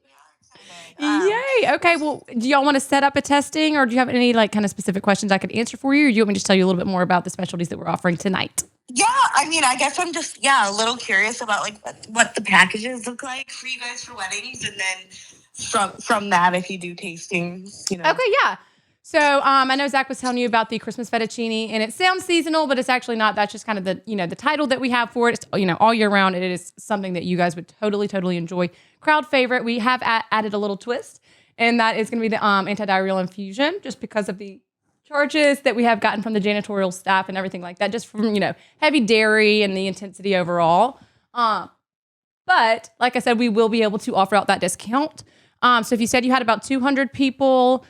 Yay. Okay. Well, do y'all want to set up a testing or do you have any like kind of specific questions I could answer for you? Or do you want me to just tell you a little bit more about the specialties that we're offering tonight? Yeah, I mean, I guess I'm just a little curious about like what the packages look like for you guys for weddings, and then from that, if you do tastings, Okay. Yeah. So I know Zach was telling you about the Christmas fettuccine, and it sounds seasonal, but it's actually not. That's just kind of the the title that we have for it. It's all year round. It is something that you guys would totally enjoy. Crowd favorite. We have added a little twist, and that is going to be the antidiarrheal infusion, just because of the charges that we have gotten from the janitorial staff and everything like that, just from heavy dairy and the intensity overall. But like I said, we will be able to offer out that discount. So if you said you had about 200 people.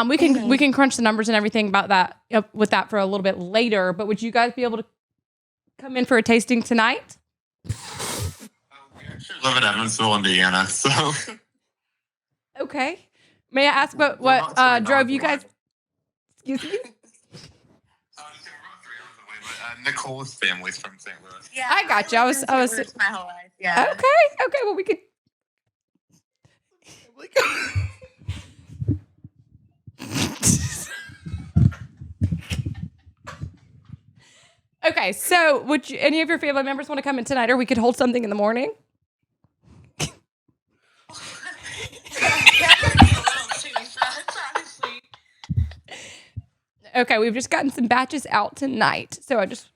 We can crunch the numbers and everything about that with that for a little bit later. But would you guys be able to come in for a tasting tonight? We actually live in Evansville, Indiana, so. Okay. May I ask what drove you guys? Excuse me. Nicole's family's from St. Louis. Yeah, I got you. I was my whole life. Yeah. okay. Well, we could. Okay, so would any of your family members want to come in tonight, or we could hold something in the morning? Okay, we've just gotten some batches out tonight, so I just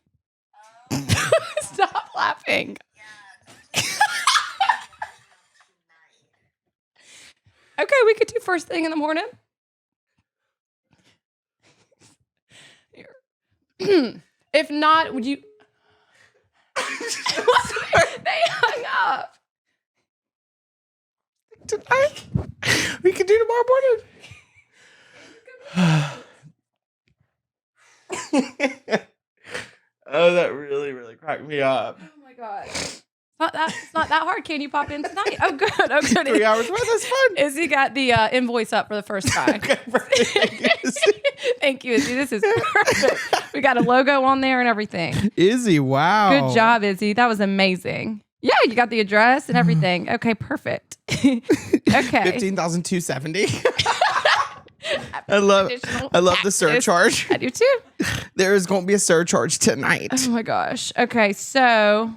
stop laughing. Okay, we could do first thing in the morning. If not, would you? They hung up. Tonight? We can do tomorrow morning. Oh, that really cracked me up. Oh my god. It's not that hard. Can you pop in tonight? Oh, good. Oh, good. 3 hours worth. That's fun. Izzy got the invoice up for the first guy. Okay, perfect. Thank you, Izzy. This is perfect. We got a logo on there and everything. Izzy, wow. Good job, Izzy. That was amazing. Yeah, you got the address and everything. Okay, perfect. Okay. 15,270. I love the surcharge. I do too. There is going to be a surcharge tonight. Oh my gosh. Okay, so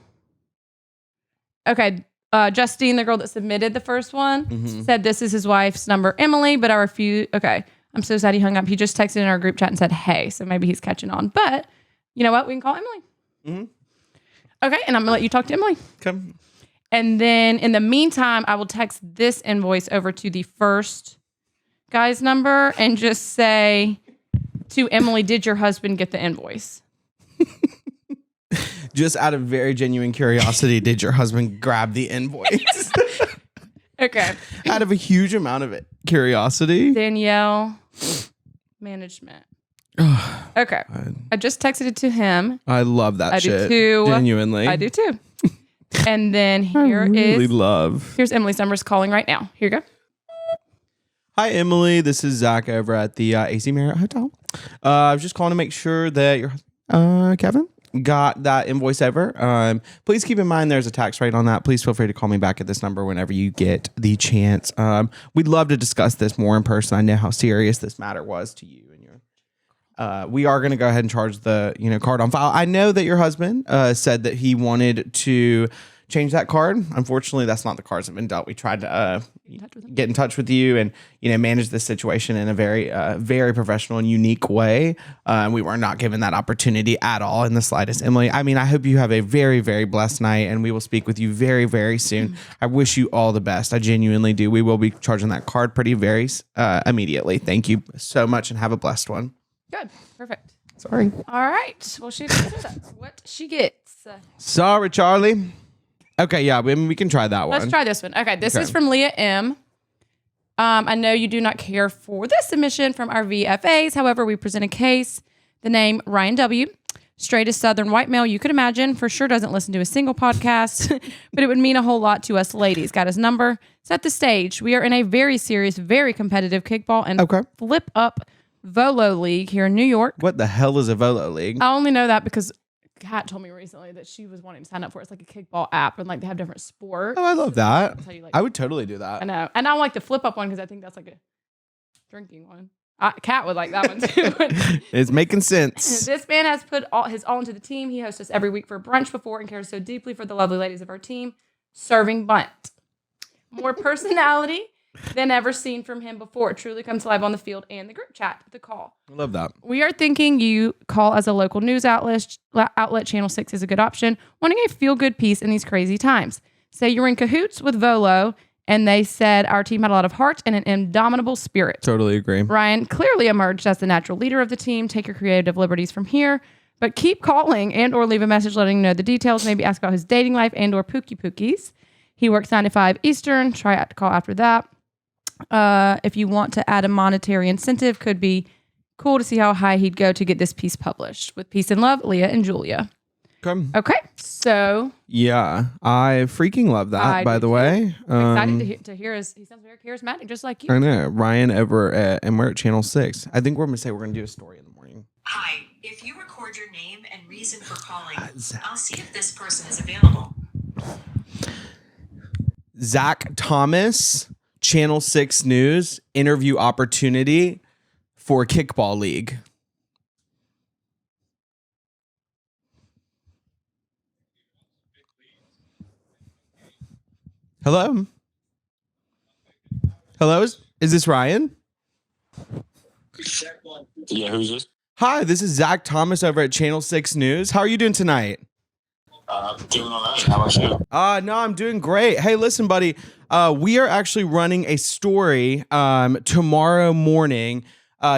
Justine, the girl that submitted the first one, said this is his wife's number, Emily, but I refuse. Okay, I'm so sad he hung up. He just texted in our group chat and said, hey, so maybe he's catching on. But you know what? We can call Emily. Mm-hmm. Okay, and I'm going to let you talk to Emily. Come. And then in the meantime, I will text this invoice over to the first guy's number and just say to Emily, did your husband get the invoice? Just out of very genuine curiosity, did your husband grab the invoice? Okay. Out of a huge amount of curiosity. Danielle, management. Okay. I just texted it to him. I love that shit. Do too. Genuinely. I do too. And then here's Emily's number is calling right now. Here you go. Hi, Emily. This is Zach over at the AC Marriott Hotel. I was just calling to make sure that your Kevin got that invoice over. Please keep in mind there's a tax rate on that. Please feel free to call me back at this number whenever you get the chance. We'd love to discuss this more in person. I know how serious this matter was to you and your. We are going to go ahead and charge the card on file. I know that your husband said that he wanted to change that card. Unfortunately, that's not the cards that have been dealt. We tried to get in touch with you and manage this situation in a very very professional and unique way. We were not given that opportunity at all in the slightest. Emily, I mean, I hope you have a very very blessed night, and we will speak with you very very soon. I wish you all the best. I genuinely do. We will be charging that card pretty very immediately. Thank you so much, and have a blessed one. Good. Perfect. Sorry. All right. Well, she that's what she gets. Sorry, Charlie. Okay, yeah, we can try that one. Let's try this one. Okay, this is from Leah M. I know you do not care for this submission from our VFAs. However, we present a case. The name Ryan W. Straightest Southern white male you could imagine. For sure doesn't listen to a single podcast, but it would mean a whole lot to us ladies. Got his number. Set the stage. We are in a very serious, very competitive kickball and flip up Volo League here in New York. What the hell is a Volo League? I only know that because Kat told me recently that she was wanting to sign up for it. It's like a kickball app, and like they have different sports. Oh, I love that. You, like, I would totally do that. I know, and I don't like the flip up one because I think that's like a drinking one. Kat would like that one too. It's making sense. This man has put his all into the team. He hosts us every week for brunch before and cares so deeply for the lovely ladies of our team. Serving bunt, more personality than ever seen from him before. It truly comes alive on the field and the group chat. The call. I love that. We are thinking you call as a local news outlet. Channel 6 is a good option. Wanting a feel-good piece in these crazy times. Say you're in cahoots with Volo, and they said our team had a lot of heart and an indomitable spirit. Totally agree. Ryan clearly emerged as the natural leader of the team. Take your creative liberties from here, but keep calling and or leave a message letting him know the details. Maybe ask about his dating life and or pookies. He works 9 to 5 Eastern. Try to call after that. If you want to add a monetary incentive, could be cool to see how high he'd go to get this piece published. With peace and love, Leah and Julia. Okay, so yeah, I freaking love that. By the way, I'm excited to hear his. He sounds very charismatic, just like you. I know Ryan over and we're at Channel 6. I think we're gonna say we're gonna do a story in the morning. Hi, if you record your name and reason for calling, I'll see if this person is available. Zach Thomas. Channel 6 News interview opportunity for Kickball League. Hello? Hello? Is this Ryan? Yeah, who's this? Hi, this is Zach Thomas over at Channel 6 News. How are you doing tonight? Doing all right. How about you? No, I'm doing great. Hey, listen, buddy. We are actually running a story tomorrow morning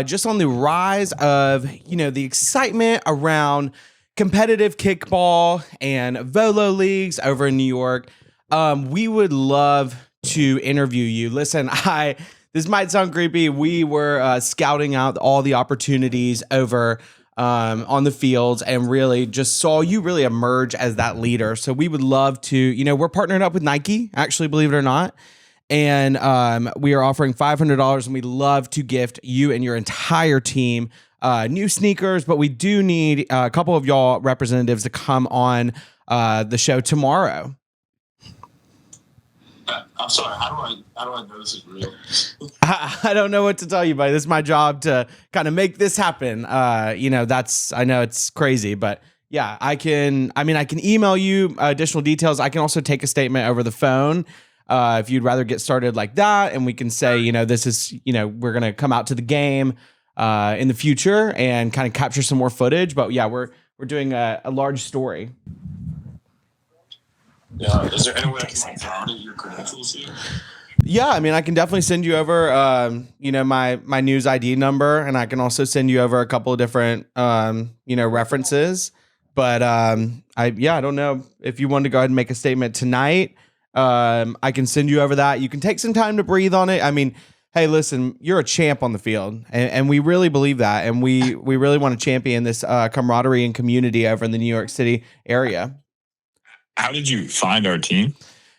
just on the rise of, the excitement around competitive kickball and Volo leagues over in New York. We would love to interview you. Listen, this might sound creepy. We were scouting out all the opportunities over on the fields and really just saw you really emerge as that leader. So we would love to, we're partnering up with Nike, actually, believe it or not. And we are offering $500 and we'd love to gift you and your entire team new sneakers, but we do need a couple of y'all representatives to come on the show tomorrow. I'm sorry. How do I know this is real? I don't know what to tell you, buddy. This is my job to kind of make this happen. I know it's crazy, but yeah, I can email you additional details. I can also take a statement over the phone if you'd rather get started like that. And we can say, this is, we're going to come out to the game in the future and kind of capture some more footage. But yeah, we're doing a large story. Yeah, is there any way I can validate your credentials here? Yeah, I can definitely send you over, my news ID number, and I can also send you over a couple of different, references. But I don't know if you want to go ahead and make a statement tonight. I can send you over that. You can take some time to breathe on it. Hey, listen, you're a champ on the field, and we really believe that, and we really want to champion this camaraderie and community over in the New York City area. How did you find our team?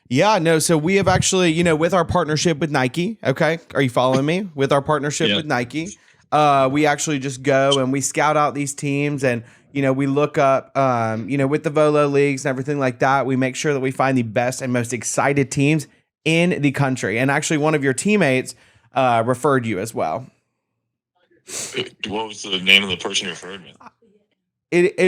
Yeah, no. So we have actually, with our partnership with Nike. Okay, are you following me? With our partnership with Nike, we actually just go and we scout out these teams, and we look up, with the Volo leagues and everything like that. We make sure that we find the best and most excited teams in the country. And actually, one of your teammates referred you as well. What was the name of the person who referred me?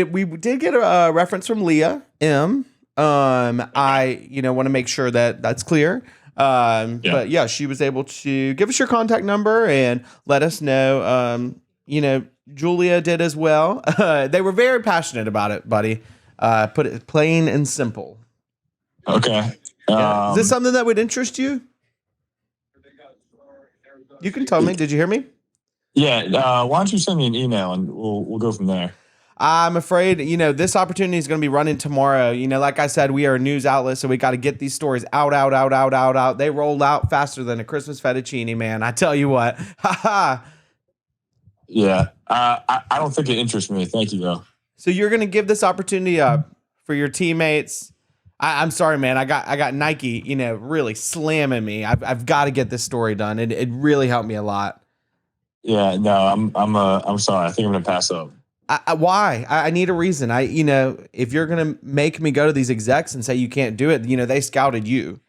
We did get a reference from Leah M. I want to make sure that that's clear. But yeah, she was able to give us your contact number and let us know. Julia did as well. They were very passionate about it, buddy. Put it plain and simple. Okay. Yeah. Is this something that would interest you? You can tell me. Did you hear me? Yeah. Why don't you send me an email and we'll go from there. I'm afraid, this opportunity is going to be running tomorrow. Like I said, we are a news outlet, so we got to get these stories out. They roll out faster than a Christmas fettuccine, man. I tell you what. Yeah. I don't think it interests me. Thank you, though. So you're going to give this opportunity up for your teammates. I'm sorry, man. I got Nike, really slamming me. I've got to get this story done. It really helped me a lot. Yeah, no, I'm sorry. I think I'm going to pass up. Why? I need a reason. If you're gonna make me go to these execs and say you can't do it, they scouted you,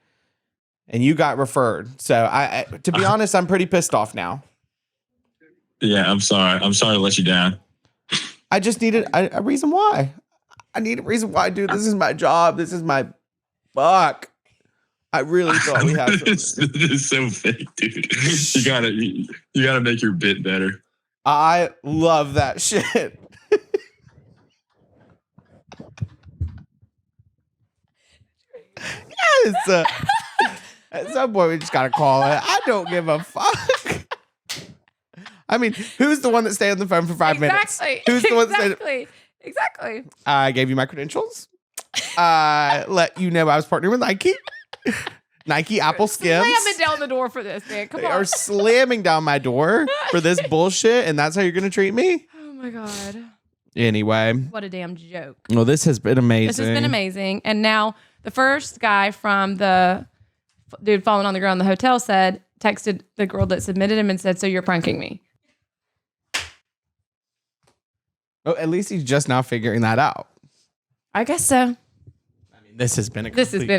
and you got referred. So to be honest, I'm pretty pissed off now. Yeah, I'm sorry. I'm sorry to let you down. I just needed a reason why. I need a reason why, dude. This is my job. This is my fuck. I really thought we had something. This is so fake, dude. You gotta make your bit better. I love that shit. Yes. At some point, we just gotta call it. I don't give a fuck. I mean, who's the one that stayed on the phone for 5 minutes? Who's the one that stayed? Exactly. I gave you my credentials. Let you know I was partnering with Nike. Nike Apple Skims. Slamming down the door for this, man. Come on. They are slamming down my door for this bullshit, and that's how you're gonna treat me? Oh my God. Anyway. What a damn joke. Well, this has been amazing. This has been amazing. And now the first guy from the dude falling on the ground in the hotel texted the girl that submitted him and said, "So you're pranking me." Oh, at least he's just now figuring that out. I guess so. I mean, this has been a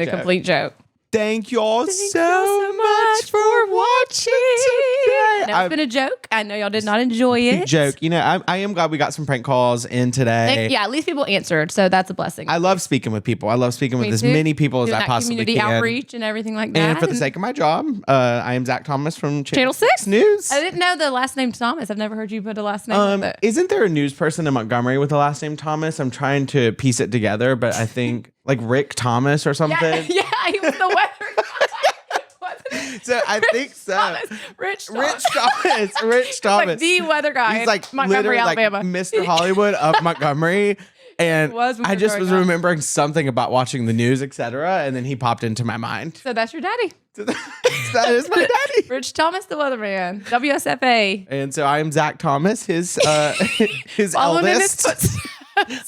complete joke. Thank y'all so much for watching today. I know it's been a joke. I know y'all did not enjoy it. Joke. I am glad we got some prank calls in today. Yeah, at least people answered, so that's a blessing. I love speaking with people. I love speaking with as many people as I possibly community can. Outreach and everything like that. And for the sake of my job, I am Zach Thomas from Channel 6 News. I didn't know the last name Thomas. I've never heard you put a last name with it. Isn't there a news person in Montgomery with the last name Thomas? I'm trying to piece it together, but I think like Rick Thomas or something. Yeah, he was the weather guy. So I think so. Rich Thomas. Like the weather guy. He's like Montgomery, literally Alabama. like Mr. Hollywood of Montgomery. And I just was guy. remembering something about watching the news, etc. And then he popped into my mind. So that's your daddy. That is my daddy. Rich Thomas, the weatherman. WSFA. And so I am Zach Thomas, his Follow him in his eldest. footsteps.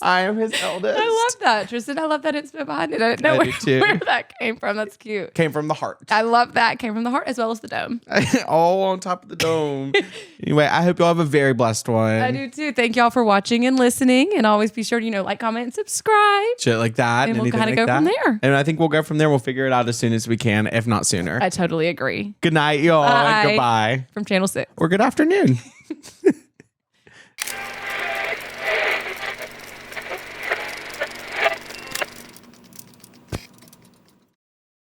I am his eldest. I love that, Tristan. I love that inspo behind it. I didn't know where that came from. That's cute. Came from the heart. I love that. Came from the heart as well as the dome. All on top of the dome. Anyway, I hope y'all have a very blessed one. I do too. Thank y'all for watching and listening. And always be sure to, like, comment, and subscribe. Shit like that. And we'll kind of go from there. And I think we'll go from there. We'll figure it out as soon as we can, if not sooner. I totally agree. Good night, y'all. Bye. Goodbye. From Channel 6. Or good afternoon.